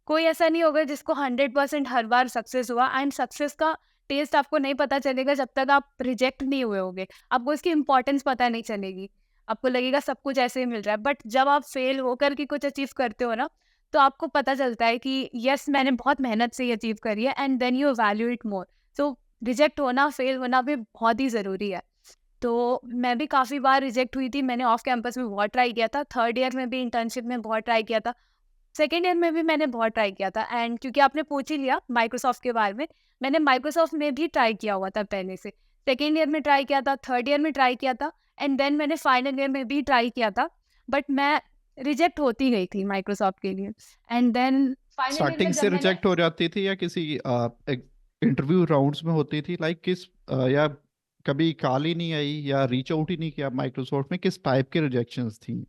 कोई ऐसा नहीं होगा जिसको 100% हर बार सक्सेस हुआ, एंड सक्सेस का टेस्ट आपको नहीं पता चलेगा जब तक आप रिजेक्ट नहीं हुए होगे। आपको इसकी इम्पोर्टेंस पता नहीं चलेगी। आपको लगेगा सब कुछ ऐसे ही मिल रहा है। बट जब आप फेल होकर के कुछ अचीव करते हो ना, तो आपको पता चलता है कि यस, मैंने बहुत मेहनत से ये अचीव करी है, and then you value it more. So reject होना, फेल होना भी बहुत ही ज़रूरी है। तो मैं भी काफ़ी बार रिजेक्ट हुई थी। मैंने ऑफ कैंपस में बहुत ट्राई किया था, थर्ड ईयर में भी इंटर्नशिप में बहुत ट्राई किया था, सेकंड ईयर में भी मैंने बहुत ट्राई किया था। एंड क्योंकि आपने पूछ ही लिया माइक्रोसॉफ्ट के बारे में, मैंने माइक्रोसॉफ्ट में भी ट्राई किया हुआ था पहले से। सेकंड ईयर में ट्राई किया था, थर्ड ईयर में ट्राई किया था, एंड देन मैंने फाइनल ईयर में भी ट्राई किया था। बट मैं रिजेक्ट होती गई थी माइक्रोसॉफ्ट के लिए। And then final year starting में से जब मैंने रिजेक्ट हो जाती थी या किसी इंटरव्यू राउंड्स में होती थी? लाइक किस या कभी कॉल ही नहीं आई या रीच आउट ही नहीं किया माइक्रोसॉफ्ट में? किस टाइप के रिजेक्शंस थी?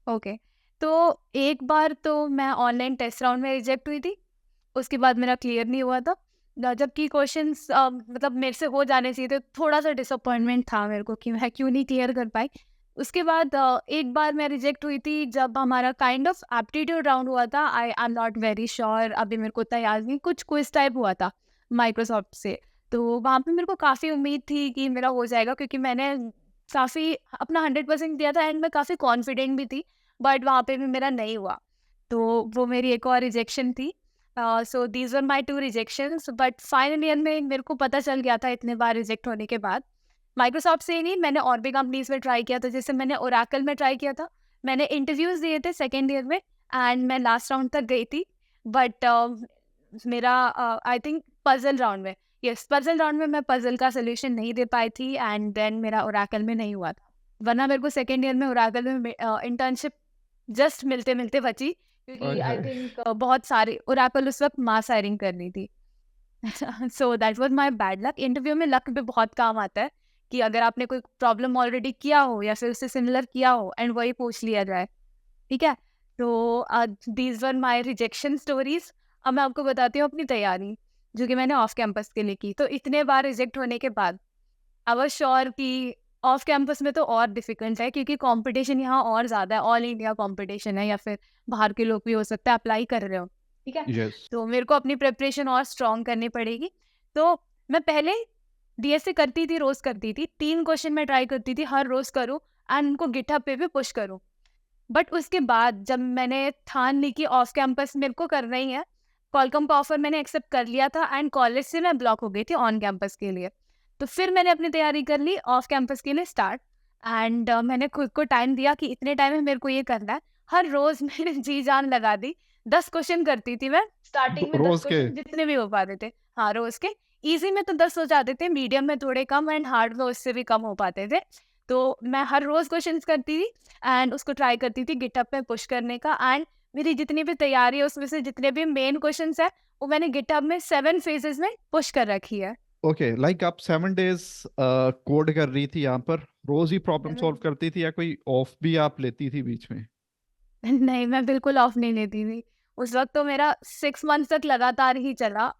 ओके, तो एक बार तो मैं ऑनलाइन टेस्ट राउंड में रिजेक्ट हुई थी। उसके बाद मेरा क्लियर नहीं हुआ था। जबकि क्वेश्चंस मतलब मेरे से हो जाने चाहिए थे, थोड़ा-सा डिसअपॉइंटमेंट था मेरे को कि मैं क्यों नहीं क्लियर कर पाई। उसके बाद एक बार मैं रिजेक्ट हुई थी जब हमारा काइंड ऑफ एप्टीट्यूड राउंड हुआ था। I am not very sure, अभी मेरे को उतना याद नहीं, कुछ क्विज़ टाइप हुआ था माइक्रोसॉफ्ट से। तो वहाँ पे मेरे को काफ़ी उम्मीद थी कि मेरा हो जाएगा, क्योंकि मैंने काफ़ी अपना 100% दिया था एंड मैं काफ़ी कॉन्फिडेंट भी थी, बट वहाँ पे भी मेरा नहीं हुआ। तो वो मेरी एक और रिजेक्शन थी। So these were my 2 rejections. But final year में मेरे को पता चल गया था इतने बार रिजेक्ट होने के बाद। माइक्रोसॉफ्ट से ही नहीं, मैंने और भी कंपनीज में ट्राई किया था। जैसे मैंने ओरेकल में ट्राई किया था, मैंने इंटरव्यूज दिए थे सेकेंड ईयर में एंड मैं लास्ट राउंड तक गई थी। बट मेरा आई थिंक पजल राउंड में, यस पजल राउंड में मैं पजल का सोल्यूशन नहीं दे पाई थी, एंड देन मेरा ओरेकल में नहीं हुआ था। वरना मेरे को सेकेंड ईयर में ओरेकल में इंटर्नशिप जस्ट मिलते मिलते बची, क्योंकि अरे आई हाय। थिंक बहुत सारे ओरेकल उस वक्त मास हायरिंग कर रही थी। So that was my bad luck. Interview में लक भी बहुत काम आता है, कि अगर आपने कोई प्रॉब्लम ऑलरेडी किया हो या फिर उससे सिमिलर किया हो एंड वही पूछ लिया जाए, ठीक है? तो these were my rejection stories. अब मैं आपको बताती हूँ अपनी तैयारी, जो कि मैंने ऑफ कैंपस के लिए की। तो इतने बार रिजेक्ट होने के बाद आई वाज श्योर कि ऑफ कैंपस में तो और डिफिकल्ट है, क्योंकि कंपटीशन यहाँ और ज़्यादा है, ऑल इंडिया कंपटीशन है, या फिर बाहर के लोग भी हो सकता है अप्लाई कर रहे हो, ठीक है? यस। तो मेरे को अपनी प्रिपरेशन और स्ट्रॉन्ग करनी पड़ेगी। तो मैं पहले डीएसए करती थी, रोज़ करती थी, 3 क्वेश्चन मैं ट्राई करती थी, हर रोज़ करूँ एंड उनको गिटहब पे भी पुश करूँ। बट उसके बाद जब मैंने ठान ली कि ऑफ कैंपस मेरे को करना ही है, क्वालकॉम का ऑफर मैंने एक्सेप्ट कर लिया था एंड कॉलेज से मैं ब्लॉक हो गई थी ऑन कैंपस के लिए। तो फिर मैंने अपनी तैयारी कर ली ऑफ कैंपस के लिए स्टार्ट, एंड मैंने खुद को टाइम दिया कि इतने टाइम में मेरे को ये करना है। हर रोज़ मैंने जी जान लगा दी। 10 क्वेश्चन करती थी मैं, स्टार्टिंग में 10 रोज के? क्वेश्चन जितने भी हो पाते थे। हाँ, रोज़ के। ईज़ी में तो 10 हो जाते थे, मीडियम में थोड़े कम एंड हार्ड में उससे भी कम हो पाते थे। तो मैं हर रोज़ क्वेश्चंस करती थी एंड उसको ट्राई करती थी गिटहब पे पुश करने का एंड मेरी जितनी भी तैयारी है उसमें से जितने भी मेन क्वेश्चंस हैं, वो मैंने गिटहब में 7 फेजेज़ में पुश कर रखी है। ओके, लाइक आप 7 डेज कोड कर रही थी यहाँ पर, रोज ही प्रॉब्लम सॉल्व 7 करती थी या कोई ऑफ भी आप लेती थी बीच में? नहीं, मैं बिल्कुल ऑफ नहीं लेती थी। उस वक़्त तो मेरा 6 मंथ्स तक लगातार ही चला।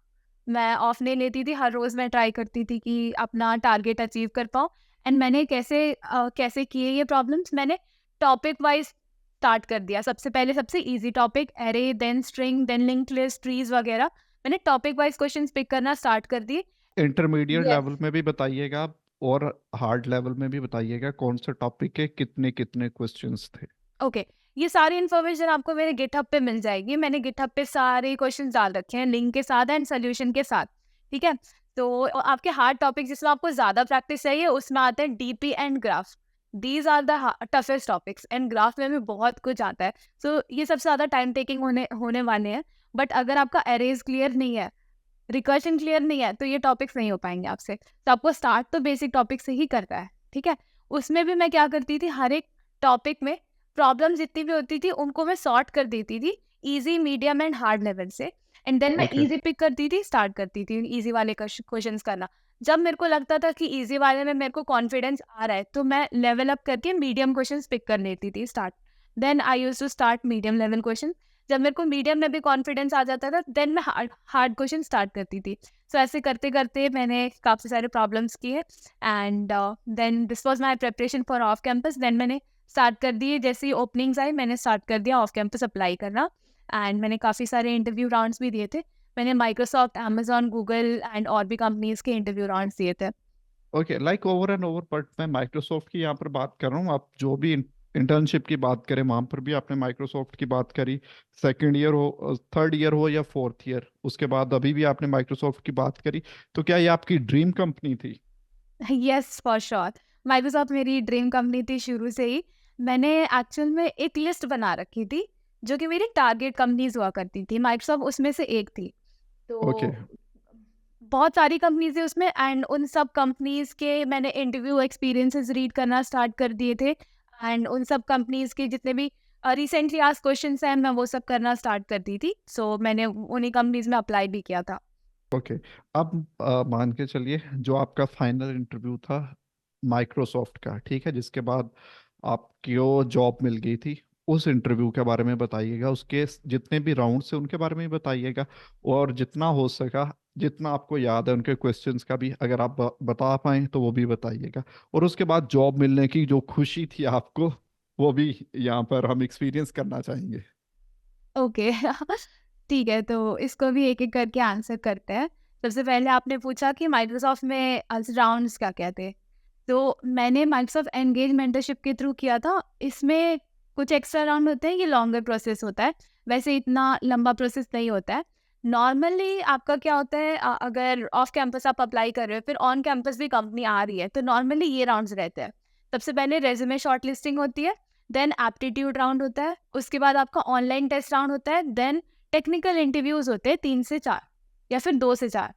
मैं ऑफ नहीं लेती थी, हर रोज़ मैं ट्राई करती थी कि अपना टारगेट अचीव कर पाऊँ एंड मैंने कैसे किए ये प्रॉब्लम्स, मैंने टॉपिक वाइज़ स्टार्ट कर दिया। सबसे पहले सबसे easy topic array, then string, then linked list, trees वगैरह। मैंने टॉपिक वाइज़ क्वेश्चंस पिक करना स्टार्ट कर दिए। Intermediate yes. लेवल में भी बताइएगा आप, और हार्ड लेवल में भी बताइएगा कौन से टॉपिक के कितने कितने क्वेश्चंस थे। ओके, ये सारी इन्फॉर्मेशन आपको मेरे गिटहब पे मिल जाएगी। मैंने गिटहब पे सारे क्वेश्चंस डाल रखे हैं लिंक के साथ एंड सॉल्यूशन के साथ, ठीक है? तो आपके हार्ड टॉपिक जिसमें आपको ज़्यादा प्रैक्टिस चाहिए उसमें आते हैं DP and graph. These are the toughest topics and graph में भी बहुत कुछ आता है। सो ये सबसे ज़्यादा टाइम टेकिंग होने होने वाले हैं। बट अगर आपका अरेज़ क्लियर नहीं है, रिकर्शन क्लियर नहीं है, तो ये टॉपिक्स नहीं हो पाएँगे आपसे। तो आपको स्टार्ट तो बेसिक टॉपिक से ही करना है, ठीक है? उसमें भी मैं क्या करती थी, हर एक टॉपिक में प्रॉब्लम जितनी भी होती थी उनको मैं सॉर्ट कर देती थी easy, medium and hard level से एंड देन मैं ओके। इजी पिक करती थी, स्टार्ट करती थी इजी वाले क्वेश्चंस करना। जब मेरे को लगता था कि इजी वाले में मेरे को कॉन्फिडेंस आ रहा है तो मैं लेवल अप करके मीडियम क्वेश्चंस पिक कर लेती थी start. Then I used to start medium level question. जब मेरे को मीडियम में भी कॉन्फिडेंस आ जाता था देन मैं हार्ड हार्ड क्वेश्चन स्टार्ट करती थी। सो ऐसे करते करते मैंने काफ़ी सारे प्रॉब्लम्स किए and then this was my preparation for off campus. Then मैंने स्टार्ट कर दिए, जैसे ही ओपनिंग्स आई मैंने स्टार्ट कर दिया ऑफ कैंपस अप्लाई करना एंड मैंने काफ़ी सारे इंटरव्यू राउंड्स भी दिए थे। मैंने माइक्रोसॉफ्ट, अमेज़न, गूगल एंड और भी कंपनीज़ के इंटरव्यू राउंड्स दिए थे। Okay, like over and over, but मैं माइक्रोसॉफ्ट की यहाँ पर बात कर रहा हूँ। आप जो भी इंटर्नशिप की बात करें वहाँ पर भी आपने माइक्रोसॉफ्ट की बात करी। सेकंड ईयर हो, थर्ड ईयर हो या फोर्थ ईयर, उसके बाद अभी भी आपने माइक्रोसॉफ्ट की बात करी। तो क्या ये आपकी ड्रीम कंपनी थी? Yes, for sure. माइक्रोसॉफ्ट मेरी ड्रीम कंपनी थी शुरू से ही। मैंने एक्चुअल में एक लिस्ट बना रखी थी, जो कि मेरी टारगेट कंपनीज़ हुआ करती थी। माइक्रोसॉफ्ट उसमें से एक थी। ओके। तो बहुत सारी कंपनीज़ है उसमें एंड उन सब कंपनीज़ के मैंने इंटरव्यू एक्सपीरियंसेस रीड करना स्टार्ट कर दिए थे एंड उन सब कंपनीज़ के जितने भी रिसेंटली आस्क्ड क्वेश्चंस हैं मैं वो सब करना स्टार्ट कर दी थी। सो मैंने उन्हीं कंपनीज़ में अप्लाई भी किया था। ओके, अब मान के चलिए जो आपका फाइनल इंटरव्यू था माइक्रोसॉफ्ट का, ठीक है, जिसके बाद आपको जॉब मिल गई थी, उस इंटरव्यू के बारे में बताइएगा, उसके जितने भी राउंड से उनके बारे में भी बताइएगा, और जितना हो सका, जितना आपको याद है उनके क्वेश्चंस का भी अगर आप बता पाएं तो वो भी बताइएगा। और उसके बाद जॉब मिलने की जो खुशी थी आपको, वो भी यहाँ पर हम एक्सपीरियंस करना चाहेंगे। ओके। ठीक है, तो इसको भी एक-एक करके आंसर करते हैं। सबसे पहले आपने पूछा कि माइक्रोसॉफ्ट में राउंड्स क्या-क्या थे? तो मैंने माइक्रोसॉफ्ट एंगेज मेंटरशिप के थ्रू किया था। इसमें कुछ एक्स्ट्रा राउंड होते हैं, ये लॉन्गर प्रोसेस होता है। वैसे इतना लंबा प्रोसेस नहीं होता है। नॉर्मली आपका क्या होता है, अगर ऑफ कैंपस आप अप्लाई कर रहे हो, फिर ऑन कैंपस भी कंपनी आ रही है, तो नॉर्मली ये राउंड्स रहते हैं। सबसे पहले रेज़्यूमे शॉर्टलिस्टिंग होती है, देन एप्टीट्यूड राउंड होता है, उसके बाद आपका ऑनलाइन टेस्ट राउंड होता है, देन टेक्निकल इंटरव्यूज़ होते हैं 3 से 4 या फिर 2 से 4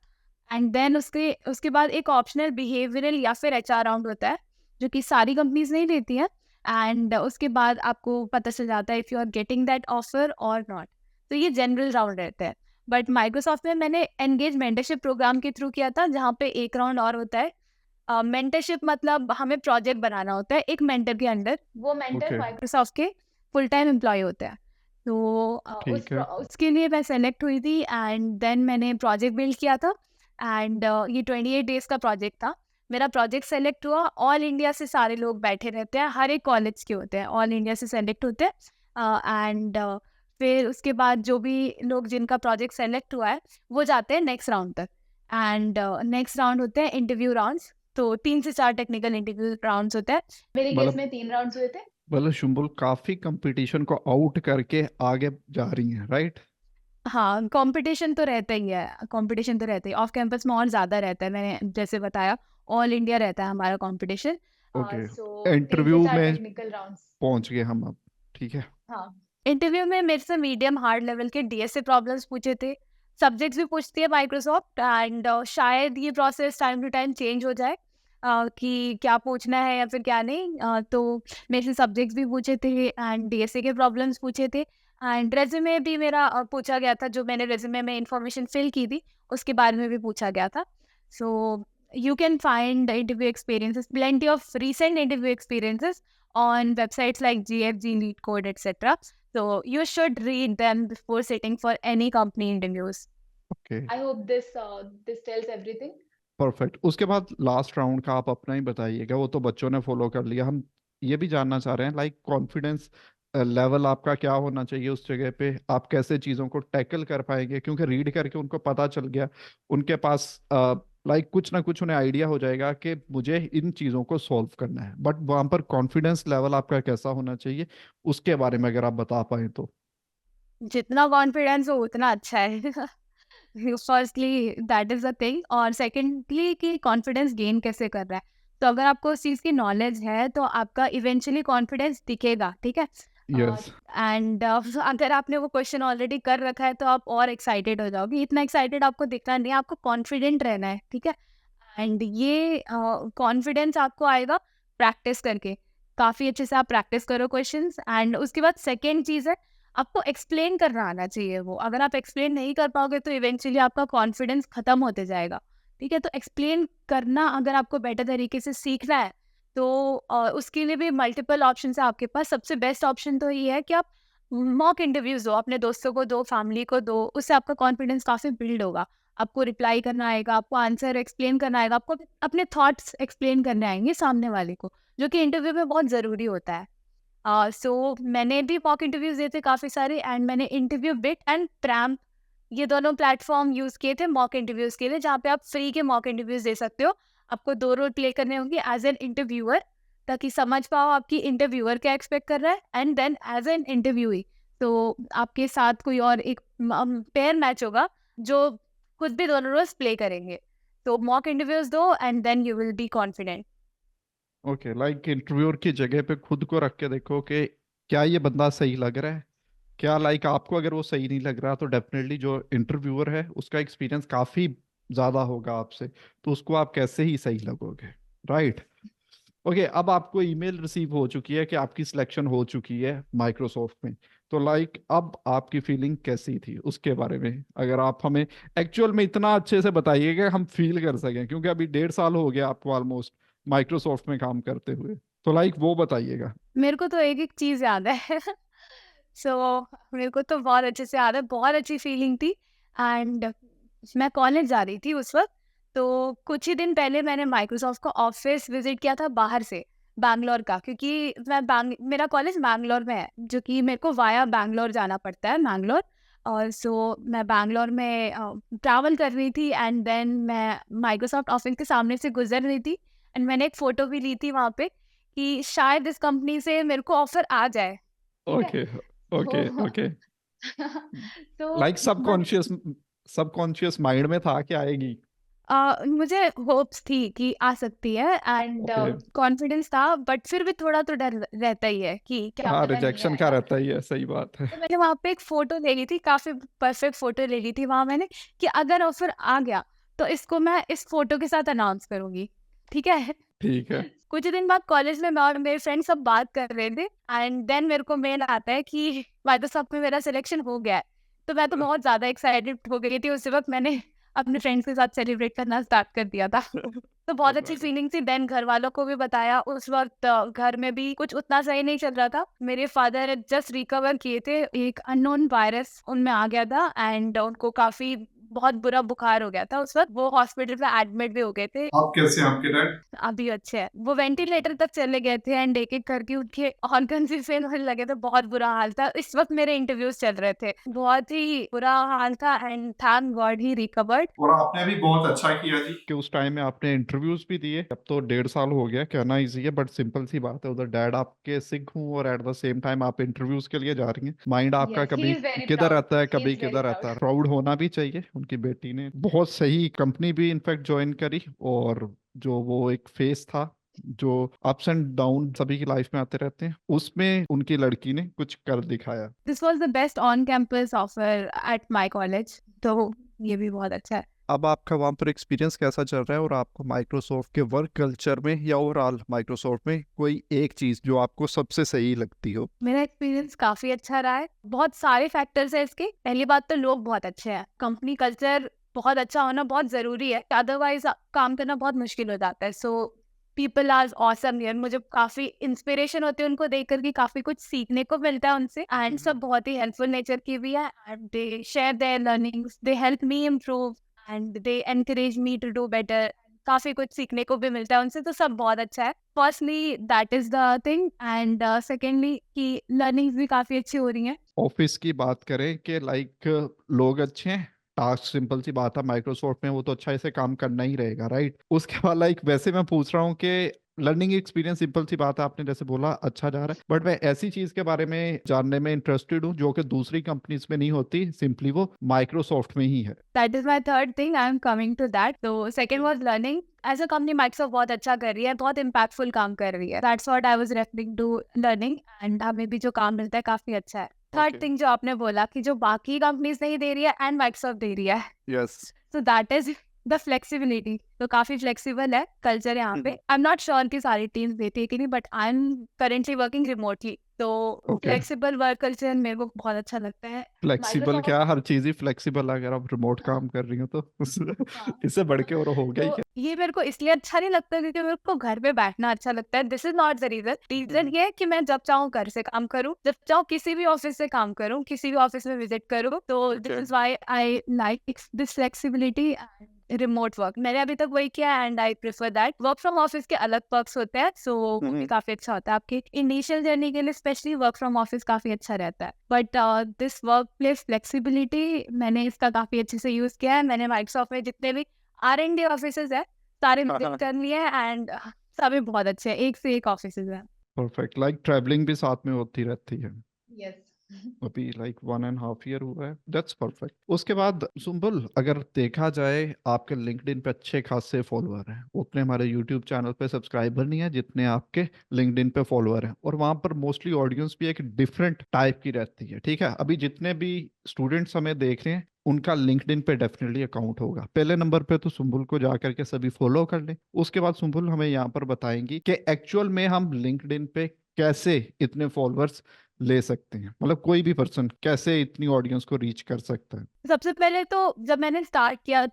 एंड देन उसके उसके बाद एक ऑप्शनल बिहेवियरल या फिर एचआर राउंड होता है, जो कि सारी कंपनीज़ नहीं देती हैं एंड उसके बाद आपको पता चल जाता है if you are getting that offer और नॉट। तो ये जनरल राउंड रहता है। बट माइक्रोसॉफ्ट में मैंने एंगेज मेंटरशिप प्रोग्राम के थ्रू किया था, जहाँ पे एक राउंड और होता है। मेंटरशिप मतलब हमें प्रोजेक्ट बनाना होता है एक मेंटर के अंडर, वो मेंटर ओके। माइक्रोसॉफ्ट के फुल टाइम एम्प्लॉय होते हैं। तो ठीक है। उसके लिए मैं सेलेक्ट हुई थी एंड देन मैंने प्रोजेक्ट बिल्ड किया था एंड ये 28 डेज़ का प्रोजेक्ट था। मेरा प्रोजेक्ट सेलेक्ट हुआ, ऑल इंडिया से सारे लोग बैठे रहते हैं, हर एक कॉलेज के होते हैं, ऑल इंडिया से सेलेक्ट होते हैं एंड फिर उसके बाद जो भी लोग जिनका प्रोजेक्ट सेलेक्ट हुआ है, वो जाते हैं नेक्स्ट राउंड तक एंड नेक्स्ट राउंड होते हैं इंटरव्यू राउंड्स। तो 3 से 4 टेक्निकल इंटरव्यू राउंड्स होते हैं। मेरे केस मतलब में 3 राउंड्स हुए थे। शुंबुल काफी कंपटीशन को आउट करके आगे जा रही हैं, राइट? हाँ, कॉम्पिटिशन तो रहता ही है, कॉम्पिटिशन तो रहता ही है। ऑफ कैंपस में और ज़्यादा रहता है, मैंने जैसे बताया ऑल इंडिया रहता है हमारा कॉम्पिटिशन। ओके, सो 3 से इंटरव्यू 4 में टेक्निकल राउंड्स। पहुंच गए हम अब, ठीक है। हाँ, इंटरव्यू में मेरे से मीडियम हार्ड लेवल के डीएसए प्रॉब्लम्स पूछे थे। सब्जेक्ट्स भी पूछती है माइक्रोसॉफ्ट, एंड शायद ये process time to time change हो जाए कि क्या पूछना है या फिर क्या नहीं। तो मेरे से सब्जेक्ट्स भी पूछे थे एंड डीएसए के प्रॉब्लम्स पूछे थे, एंड रेज्यूमे भी मेरा पूछा गया था, जो मैंने रेज्यूमे में इंफॉर्मेशन फिल की थी उसके बारे में भी पूछा गया था। सो you can find interview experiences, plenty of recent interview experiences on websites like GFG, LeetCode, etc. So you should read them before sitting for any company interviews. Okay, I hope this tells everything. Perfect. उसके बाद लास्ट राउंड का आप अपना ही बताइएगा, वो तो बच्चों ने फॉलो कर लिया। हम ये भी जानना चाह रहे हैं लाइक कॉन्फिडेंस लेवल आपका क्या होना चाहिए उस जगह पे, आप कैसे चीज़ों को टैकल कर पाएंगे, क्योंकि रीड करके उनको पता चल गया, उनके पास लाइक कुछ ना कुछ उन्हें आइडिया हो जाएगा कि मुझे इन चीज़ों को सॉल्व करना है, बट वहाँ पर कॉन्फिडेंस लेवल आपका कैसा होना चाहिए, उसके बारे में अगर आप बता पाए तो। जितना कॉन्फिडेंस हो उतना अच्छा है। Firstly that is a thing, और सेकेंडली कि कॉन्फिडेंस गेन कैसे कर रहा है। तो अगर आपको उस चीज़ की नॉलेज है तो आपका इवेंचुअली कॉन्फिडेंस दिखेगा, ठीक है। यस। एंड अगर आपने वो क्वेश्चन ऑलरेडी कर रखा है तो आप और एक्साइटेड हो जाओगे। इतना एक्साइटेड आपको दिखना नहीं है, आपको कॉन्फिडेंट रहना है, ठीक है। एंड ये कॉन्फिडेंस आपको आएगा प्रैक्टिस करके। काफ़ी अच्छे से आप प्रैक्टिस करो क्वेश्चंस, एंड उसके बाद सेकेंड चीज़ है, आपको एक्सप्लेन करना आना चाहिए वो। अगर आप एक्सप्लेन नहीं कर पाओगे तो इवेंचुअली आपका कॉन्फिडेंस खत्म होते जाएगा, ठीक है। तो एक्सप्लेन करना अगर आपको बेटर तरीके से सीखना है तो उसके लिए भी मल्टीपल ऑप्शन है आपके पास। सबसे बेस्ट ऑप्शन तो ये है कि आप मॉक इंटरव्यूज दो, अपने दोस्तों को दो, फैमिली को दो, उससे आपका कॉन्फिडेंस काफ़ी बिल्ड होगा। आपको रिप्लाई करना आएगा, आपको आंसर एक्सप्लेन करना आएगा, आपको अपने थॉट्स एक्सप्लेन करने आएंगे सामने वाले को, जो कि इंटरव्यू में बहुत ज़रूरी होता है। सो मैंने भी मॉक इंटरव्यूज दिए थे काफ़ी सारे, एंड मैंने इंटरव्यू बिट एंड प्रैम, ये दोनों प्लेटफॉर्म यूज़ किए थे मॉक इंटरव्यूज़ के लिए, जहाँ पे आप फ्री के मॉक इंटरव्यूज़ दे सकते हो। आपको 2 रोल प्ले करने होंगे एज़ एन इंटरव्यूअर, ताकि समझ पाओ आपकी इंटरव्यूअर क्या एक्सपेक्ट कर रहा है, and then as an interviewee. तो आपके साथ कोई और एक पेयर मैच होगा, जो खुद भी दोनों रोल्स प्ले करेंगे। तो मॉक इंटरव्यूज़ दो and then you will be confident. Okay, like interviewer की जगह पे खुद को रख के देखो कि क्या ये बंदा सही लग रहा है, क्या लाइक आपको अगर वो सही नहीं लग रहा तो डेफिनेटली जो इंटरव्यूअर है उसका एक्सपीरियंस काफी ज्यादा होगा आपसे, तो उसको आप कैसे ही सही लगोगे, राइट। ओके, अब आपको ईमेल रिसीव हो चुकी है कि आपकी सिलेक्शन हो चुकी है माइक्रोसॉफ्ट में, तो लाइक अब आपकी फीलिंग कैसी थी उसके बारे में अगर आप हमें एक्चुअल में इतना अच्छे से बताइएगा हम फील कर सकें, क्योंकि अभी 1.5 साल हो गया आपको ऑलमोस्ट माइक्रोसॉफ्ट में काम करते हुए, तो लाइक वो बताइएगा। मेरे को तो एक-एक चीज़ याद है। सो मेरे को तो बहुत अच्छे से याद है, बहुत अच्छी फीलिंग थी। एंड मैं कॉलेज जा रही थी उस वक़्त, तो कुछ ही दिन पहले मैंने माइक्रोसॉफ्ट का ऑफ़िस विज़िट किया था बाहर से, बैंगलोर का, क्योंकि मेरा कॉलेज बैंगलोर में है, जो कि मेरे को वाया बैंगलोर जाना पड़ता है, बैंगलोर। और सो मैं बैंगलोर में ट्रैवल कर रही थी, एंड देन मैं माइक्रोसॉफ्ट ऑफ़िस के सामने से गुज़र रही थी, एंड मैंने एक फ़ोटो भी ली थी वहाँ पे कि शायद इस कंपनी से मेरे को ऑफ़र आ जाए, ठीक है? ओके, ओके, तो ओके। तो लाइक सबकॉन्शियस, सबकॉन्शियस माइंड में था कि आएगी। मुझे होप्स थी कि आ सकती है, एंड ओके। कॉन्फिडेंस था, बट फिर भी थोड़ा तो डर रहता ही है कि क्या हाँ, पता नहीं रिजेक्शन का आएगा। रहता ही है, सही बात है। तो मैंने वहाँ पे एक फ़ोटो ले ली थी, काफ़ी परफेक्ट फ़ोटो ले ली थी वहाँ मैंने, कि अगर ऑफ़र आ गया तो इसको मैं इस फ़ोटो के साथ अनाउंस करूँगी, ठीक है? ठीक है। कुछ दिन बाद कॉलेज में मैं और मेरे फ्रेंड सब बात कर रहे थे, एंड देन मेरे को मेल आता है कि माइक्रोसॉफ्ट में मेरा सिलेक्शन हो गया है। तो मैं तो बहुत ज़्यादा एक्साइटेड हो गई थी, उसी वक़्त मैंने अपने फ्रेंड्स के साथ सेलिब्रेट करना स्टार्ट कर दिया था। तो बहुत अच्छी Alright. फीलिंग थी। देन घर वालों को भी बताया। उस वक़्त घर में भी कुछ उतना सही नहीं चल रहा था। मेरे फादर जस्ट रिकवर किए थे, एक अननोन वायरस उनमें आ गया था, एंड उनको काफ़ी बहुत बुरा बुखार हो गया था उस वक़्त। वो हॉस्पिटल में एडमिट भी हो गए थे। आप कैसे हैं, आपके डैड? अभी अच्छे हैं। वो वेंटिलेटर तक चले गए थे, एंड एक-एक करके उनके ऑर्गन्स भी फेल होने लगे थे, बहुत बुरा हाल था। इस वक़्त मेरे इंटरव्यूज़ चल रहे थे। बहुत ही बुरा हाल था, and thank God he recovered. और आपने भी बहुत अच्छा किया जी कि उस टाइम में आपने इंटरव्यूज भी दिए। अब तो 1.5 साल हो गया, कहना इजी है बट सिंपल सी बात है, उधर डैड आपके सिक हूँ और एट द सेम टाइम आप इंटरव्यूज के लिए जा रही हैं, माइंड आपका Yes, he कभी is very किधर proud. रहता है He कभी is very किधर proud. रहता है। प्राउड होना भी चाहिए, उनकी बेटी ने बहुत सही कंपनी भी इनफैक्ट ज्वाइन करी, और जो वो एक फेस था जो अप्स एंड डाउन सभी की लाइफ में आते रहते हैं, उसमें उनकी लड़की ने कुछ कर दिखाया। This was the best on-campus offer at my college. तो ये भी बहुत अच्छा है। अब आपका वहाँ पर एक्सपीरियंस कैसा चल रहा है, और आपको माइक्रोसॉफ्ट के वर्क कल्चर में या ओवरऑल माइक्रोसॉफ्ट में कोई एक चीज जो आपको सबसे सही लगती हो? मेरा एक्सपीरियंस काफी अच्छा रहा है। बहुत सारे फैक्टर्स है इसके। पहली बात तो लोग बहुत अच्छे हैं। कंपनी कल्चर बहुत अच्छा होना बहुत जरूरी है, अदरवाइज काम करना बहुत मुश्किल हो जाता है। So people are awesome here. मुझे काफी इंस्पिरेशन होती है उनको देख करके, काफी कुछ सीखने को मिलता है उनसे। एंड सब बहुत ही हेल्पफुल नेचर की भी है, and they share their learnings, they help me improve and they encourage me to do better. काफी कुछ सीखने को भी मिलता है उनसे, तो सब बहुत अच्छा है। Firstly that is the thing, and secondly कि लर्निंग्स भी काफी अच्छी हो रही हैं। ऑफिस की बात करें कि लाइक लोग अच्छे हैं, टास्क सिंपल सी बात है, माइक्रोसॉफ्ट में वो तो अच्छा से काम करना ही रहेगा, राइट? उसके बाद लाइक वैसे मैं पूछ रहा हूँ कि लर्निंग एक्सपीरियंस सिंपल सी बात है, आपने जैसे बोला अच्छा जा रहा है, बट मैं ऐसी चीज के बारे में जानने में इंटरेस्टेड हूँ जो कि दूसरी कंपनीज में नहीं होती, सिंपली वो माइक्रोसॉफ्ट में ही है। That is my third thing. I am coming to that. So second was learning. As a company, Microsoft बहुत अच्छा कर रही है, बहुत impactful काम कर रही है. That's what I was referring to learning. And हमें भी जो काम मिलता है काफी अच्छा है. Third okay. थिंग जो आपने बोला कि जो बाकी कंपनीज नहीं दे रही है एंड माइक्रोसॉफ्ट दे रही है, yes. So that is the flexibility. तो काफी फ्लेक्सिबल है कल्चर यहाँ पे। आई एम नॉट श्योर कि सारी टीम्स देती है कि नहीं, but I am currently working remotely, तो ओके। फ्लेक्सिबल वर्क कल्चर मेरे को बहुत अच्छा लगता है। फ्लेक्सिबल माइक्रोसॉफ्ट क्या, हर चीज ही फ्लेक्सिबल है अगर आप रिमोट काम कर रही हो तो हाँ। इससे बढ़ के और हो गया ही तो ये मेरे को इसलिए अच्छा नहीं लगता क्योंकि मेरे को घर पे बैठना अच्छा लगता है। This is not the reason. Reason ये है कि मैं जब चाहूँ घर से काम करूँ, जब चाहूँ किसी भी ऑफिस से काम करूँ, किसी भी ऑफिस में विजिट करूँ। तो this is why I like this flexibility and remote work. मैंने अभी तक वही किया and I prefer that. Work from office के अलग पर्क्स होते हैं, सो वो भी काफी अच्छा होता है आपकी इनिशियल जर्नी के लिए। स्पेशली वर्क फ्रॉम ऑफिस काफी अच्छा रहता है, but this work place flexibility मैंने इसका काफी अच्छे से यूज किया है। मैंने माइक्रोसॉफ्ट में जितने भी R&D ऑफिसेज है सारे विजिट कर लिए एंड सभी बहुत अच्छे हैं, एक से एक ऑफिसेज हैं। परफेक्ट। लाइक ट्रैवलिंग भी साथ में होती रहती है? यस। अभी लाइक 1.5 ईयर हुआ है, दैट्स परफेक्ट। उसके बाद सुम्बुल, अगर देखा जाए आपके लिंक्डइन पे अच्छे खासे फॉलोअर हैं, उतने हमारे यूट्यूब चैनल पे सब्सक्राइबर नहीं है जितने आपके लिंक्डइन पे फॉलोअर हैं, और वहां पर मोस्टली ऑडियंस भी एक डिफरेंट टाइप की रहती है, ठीक है? अभी जितने भी स्टूडेंट्स हमें देख रहे हैं उनका लिंक्डइन पे डेफिनेटली अकाउंट होगा। पहले नंबर पे तो सुम्बुल को जा करके सभी फॉलो कर लें। उसके बाद सुम्बुल हमें यहाँ पर बताएंगी कि एक्चुअल में हम लिंक्डइन पे कैसे इतने फॉलोअर्स ले सकते हैं, मतलब कोई भी पर्सन कैसे इतनी ऑडियंस को रीच कर सकता है। सबसे पहले तो जब मैंने स्टार्ट किया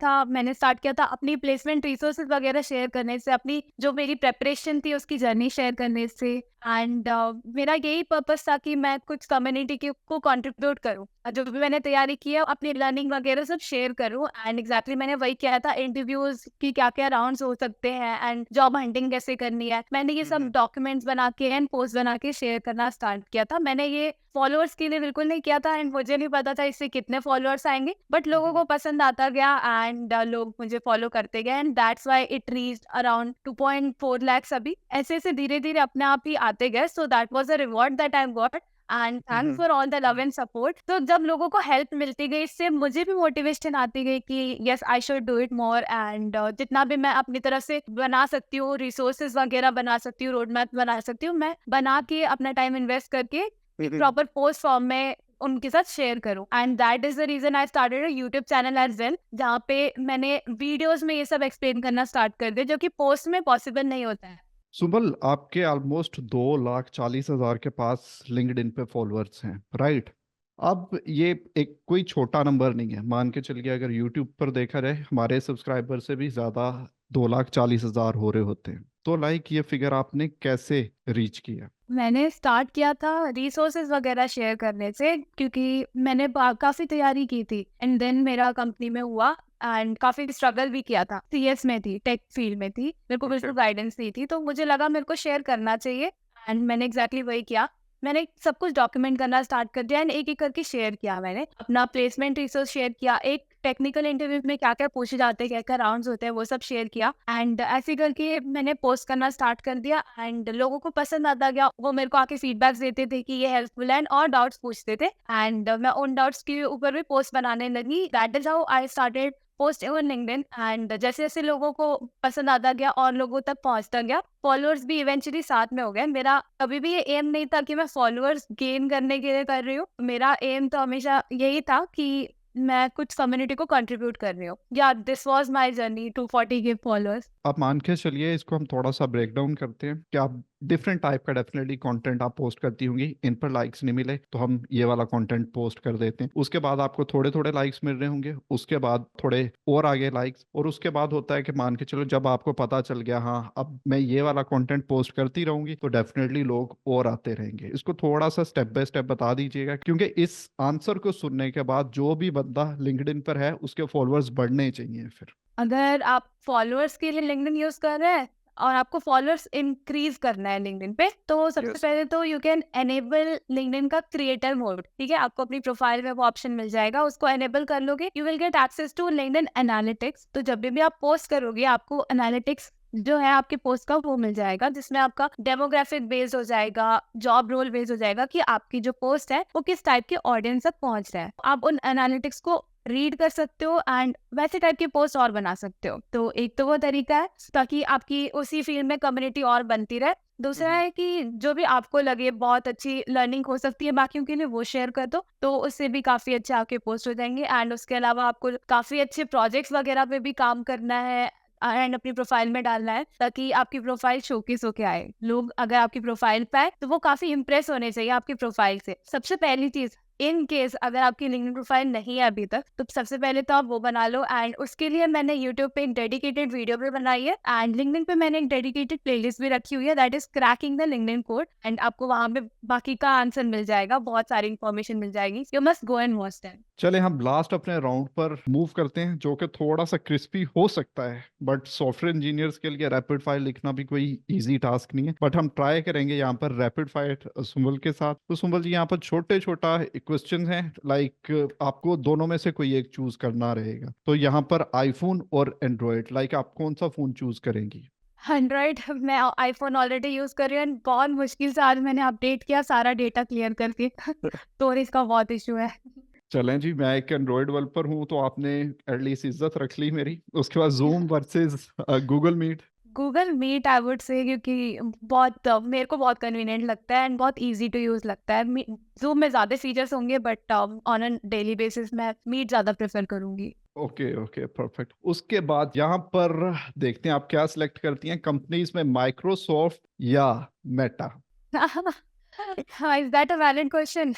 था अपनी प्लेसमेंट रिसोर्सेज वगैरह शेयर करने से, अपनी जो मेरी प्रेपरेशन थी उसकी जर्नी शेयर करने से। एंड मेरा यही पर्पस था कि मैं कुछ कम्युनिटी को कंट्रीब्यूट करूं, जो भी मैंने तैयारी की है अपनी लर्निंग वगैरह सब शेयर करूं। एंड एग्जैक्टली मैंने वही किया था। इंटरव्यूज की क्या क्या राउंड्स हो सकते हैं एंड जॉब हंटिंग कैसे करनी है, मैंने ये सब डॉक्यूमेंट्स बना के एंड पोस्ट बना के शेयर करना स्टार्ट किया था। मैंने ये फॉलोअर्स के लिए बिल्कुल नहीं किया था एंड मुझे नहीं पता था इससे कितने फॉलोअर्स आएंगे, बट लोगों को पसंद आता गया एंड लोग मुझे फॉलो करते गए and that's why it reached around 2.4 lakhs। अभी ऐसे ऐसे धीरे धीरे अपने आप ही आते गए। So that was a reward that I got and thanks for all the love and support. तो जब लोगों को हेल्प मिलती गई इससे मुझे भी मोटिवेशन आती गई कि yes I should do it more. And जितना भी मैं अपनी तरफ से बना सकती हूँ, रिसोर्सेज वगैरह बना सकती हूँ, रोड मैप बना सकती हूँ, मैं बना के अपना टाइम इन्वेस्ट करके प्रॉपर पोस्ट फॉर्म में उनके साथ शेयर करूं। And that is the reason I started a YouTube channel as well, जहाँ पे मैंने वीडियोस में ये सब एक्सप्लेन करना स्टार्ट कर दिया जो कि पोस्ट में पॉसिबल नहीं होता है। सुबल, आपके ऑलमोस्ट 2,40,000 के पास लिंक्डइन पे फॉलोअर्स हैं, राइट? अब ये एक कोई छोटा नंबर नहीं है, मान के चलिए अगर यूट्यूब पर देखा जाए हमारे सब्सक्राइबर से भी ज्यादा 2,40,000 हो रहे होते हैं, तो लाइक ये फिगर आपने कैसे रीच किया? मैंने स्टार्ट किया था रिसोर्सेज वगैरह शेयर करने से, क्योंकि मैंने काफी तैयारी की थी एंड देन मेरा कंपनी में हुआ एंड काफी स्ट्रगल भी किया था। CS में थी, टेक फील्ड में थी, मेरे को बिल्कुल गाइडेंस नहीं थी, तो मुझे लगा मेरे को शेयर करना चाहिए एंड मैंने एग्जैक्टली वही किया। मैंने सब कुछ डॉक्यूमेंट करना स्टार्ट कर दिया एंड एक एक करके शेयर किया। मैंने अपना प्लेसमेंट रिसोर्स शेयर किया, एक टेक्निकल इंटरव्यू में क्या क्या पूछे जाते हैं, क्या क्या राउंड्स होते हैं, वो सब शेयर किया एंड ऐसे करके मैंने पोस्ट करना स्टार्ट कर दिया एंड लोगों को पसंद आता गया। वो मेरे को आके फीडबैक्स देते थे कि ये हेल्पफुल है और डाउट्स पूछते थे एंड मैं उन डाउट्स के ऊपर भी पोस्ट बनाने लगी। That is how I started post on LinkedIn and जैसे जैसे लोगों को पसंद आता गया और लोगों तक पहुंचता गया, फॉलोअर्स भी इवेंचुअली साथ में हो गए। मेरा कभी भी ये एम नहीं था कि मैं फॉलोअर्स गेन करने के लिए कर रही हूँ। मेरा एम तो हमेशा यही था कि मैं कुछ कम्युनिटी को कंट्रीब्यूट कर रही हूँ, yeah this was my journey to 40K followers. आप मान के चलिए, इसको हम थोड़ा सा ब्रेक डाउन करते हैं कि आप डिफरेंट टाइप का डेफिनेटली कंटेंट आप पोस्ट करती होंगी, इन पर लाइक्स नहीं मिले तो हम ये वाला कंटेंट पोस्ट कर देते हैं, उसके बाद आपको थोड़े थोड़े लाइक्स मिल रहे होंगे, उसके बाद थोड़े और आगे लाइक्स, और उसके बाद होता है कि मान के चलो जब आपको पता चल गया हाँ अब मैं ये वाला कंटेंट पोस्ट करती रहूंगी तो डेफिनेटली लोग और आते रहेंगे। इसको थोड़ा सा स्टेप बाय स्टेप बता दीजिएगा, क्योंकि इस आंसर को सुनने के बाद जो भी बंदा लिंक्डइन पर है उसके फॉलोअर्स बढ़ने चाहिए फिर। अगर आप फॉलोअर्स के लिए लिंक्डइन यूज कर रहे हैं और आपको फॉलोअर्स इंक्रीज करना है लिंक्डइन पे, तो सबसे यस। पहले तो यू कैन एनेबल लिंक्डइन का क्रिएटर मोड। ठीक है, आपको अपनी प्रोफाइल में वो ऑप्शन मिल जाएगा, उसको एनेबल कर लोगे, you will get access to LinkedIn analytics. तो जब भी आप पोस्ट करोगे आपको एनालिटिक्स जो है आपके पोस्ट का वो मिल जाएगा, जिसमें आपका डेमोग्राफिक बेस्ड हो जाएगा, जॉब रोल बेस्ड हो जाएगा कि आपकी जो पोस्ट है वो किस टाइप के ऑडियंस तक पहुंच रहा है। आप उन एनालिटिक्स को रीड कर सकते हो एंड वैसे टाइप की पोस्ट और बना सकते हो। तो एक तो वो तरीका है ताकि आपकी उसी फील्ड में कम्युनिटी और बनती रहे। दूसरा है कि जो भी आपको लगे बहुत अच्छी लर्निंग हो सकती है बाकियों के लिए, वो शेयर कर दो, तो उससे भी काफी अच्छे आपके पोस्ट हो जाएंगे। एंड उसके अलावा आपको काफी अच्छे प्रोजेक्ट्स वगैरह पे भी काम करना है एंड अपनी प्रोफाइल में डालना है, ताकि आपकी प्रोफाइल शोकेस होके आए। लोग अगर आपकी प्रोफाइल पे आए तो वो काफी इंप्रेस होने चाहिए आपकी प्रोफाइल से। सबसे पहली चीज, इन केस अगर आपकी लिंक्डइन प्रोफाइल नहीं है अभी तक, तो सबसे पहले तो आप वो बना लो। एंड उसके लिए मैंने यूट्यूब पे एक डेडिकेटेड वीडियो भी बनाई है एंड लिंक्डइन पे मैंने एक डेडिकेटेड प्लेलिस्ट भी रखी हुई है, that is cracking the LinkedIn code. And आपको वहां पे बाकी का आंसर मिल जाएगा, बहुत सारी इंफॉर्मेशन मिल जाएगी। You must go and watch that. चले हम लास्ट अपने राउंड पर मूव करते हैं, जो कि थोड़ा सा क्रिस्पी हो सकता है, बट सॉफ्टवेयर इंजीनियर्स के लिए रैपिड फायर लिखना भी कोई इजी टास्क नहीं है, बट हम ट्राई करेंगे यहाँ पर रैपिड फायर सुंबल के साथ। तो सुंबल जी यहाँ पर छोटे छोटा क्वेश्चन है, लाइक आपको दोनों में से कोई एक चूज करना रहेगा, तो यहाँ पर आईफोन और एंड्रॉयड, लाइक आप कौन सा फोन चूज करेंगी? एंड्रॉइड। मैं आईफोन ऑलरेडी यूज कर रही हूँ, बहुत मुश्किल से आज मैंने अपडेट किया सारा डेटा क्लियर करके तो इसका बहुत इशू है। चलें जी, मैं एक एंड्रॉयड डेवलपर हूँ तो आपने एटलीस्ट इज्जत रख ली मेरी। उसके बाद Zoom versus Google Meet. Google Meet I would say, क्योंकि बहुत मेरे को बहुत कन्वीनियंट लगता है एंड बहुत इजी टू यूज लगता है। जूम में ज़्यादा फीचर्स होंगे but on a daily basis मैं मीट ज़्यादा प्रेफर करूंगी। Okay okay perfect. उसके बाद यहाँ पर देखते हैं आप क्या सिलेक्ट करती हैं कंपनीज में, माइक्रोसॉफ्ट या Meta? Is that a valid question?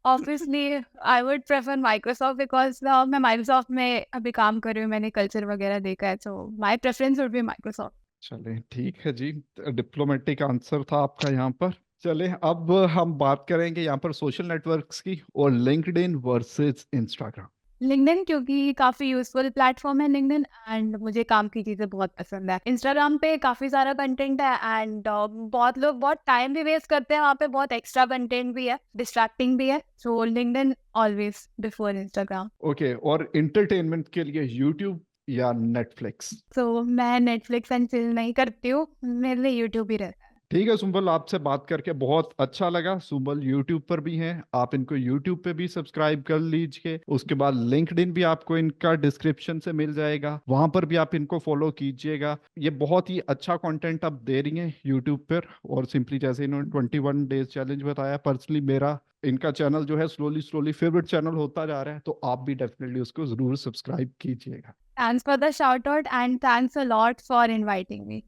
Obviously I would prefer Microsoft, because मैं माइक्रोसॉफ्ट में अभी काम कर रही हूँ, मैंने कल्चर वगैरह देखा है, so my preference would be Microsoft. चले ठीक है जी, डिप्लोमेटिक आंसर था आपका यहाँ पर। चले अब हम बात करेंगे यहाँ पर सोशल नेटवर्क्स की, और लिंक्डइन वर्सेस इंस्टाग्राम। लिंक्डइन, क्योंकि काफ़ी यूजफुल प्लेटफॉर्म है लिंक्डइन एंड मुझे काम की चीज़ें बहुत पसंद है। इंस्टाग्राम पे काफ़ी सारा कंटेंट है एंड बहुत लोग बहुत टाइम भी वेस्ट करते हैं वहाँ पे, बहुत एक्स्ट्रा कंटेंट भी है, डिस्ट्रैक्टिंग भी है। सो LinkedIn always before Instagram. Okay, और इंटरटेनमेंट के लिए यूट्यूब या नेटफ्लिक्स? सो मैं नेटफ्लिक्स एंड चिल नहीं करती हूँ, मेरे लिए यूट्यूब ही रहता है। ठीक है सुंबल, आपसे बात करके बहुत अच्छा लगा। सुंबल यूट्यूब पर भी हैं, आप इनको यूट्यूब पे भी सब्सक्राइब कर लीजिए। उसके बाद लिंक्डइन भी आपको इनका डिस्क्रिप्शन से मिल जाएगा, वहां पर भी आप इनको फॉलो कीजिएगा। ये बहुत ही अच्छा कंटेंट आप दे रही हैं यूट्यूब पर, और सिंपली जैसे इन्होंने 21 डेज चैलेंज बताया, पर्सनली मेरा इनका चैनल जो है स्लोली स्लोली फेवरेट चैनल होता जा रहा है, तो आप भी डेफिनेटली उसको जरूर सब्सक्राइब कीजिएगा। Thanks for the shout out and thanks a lot for inviting me.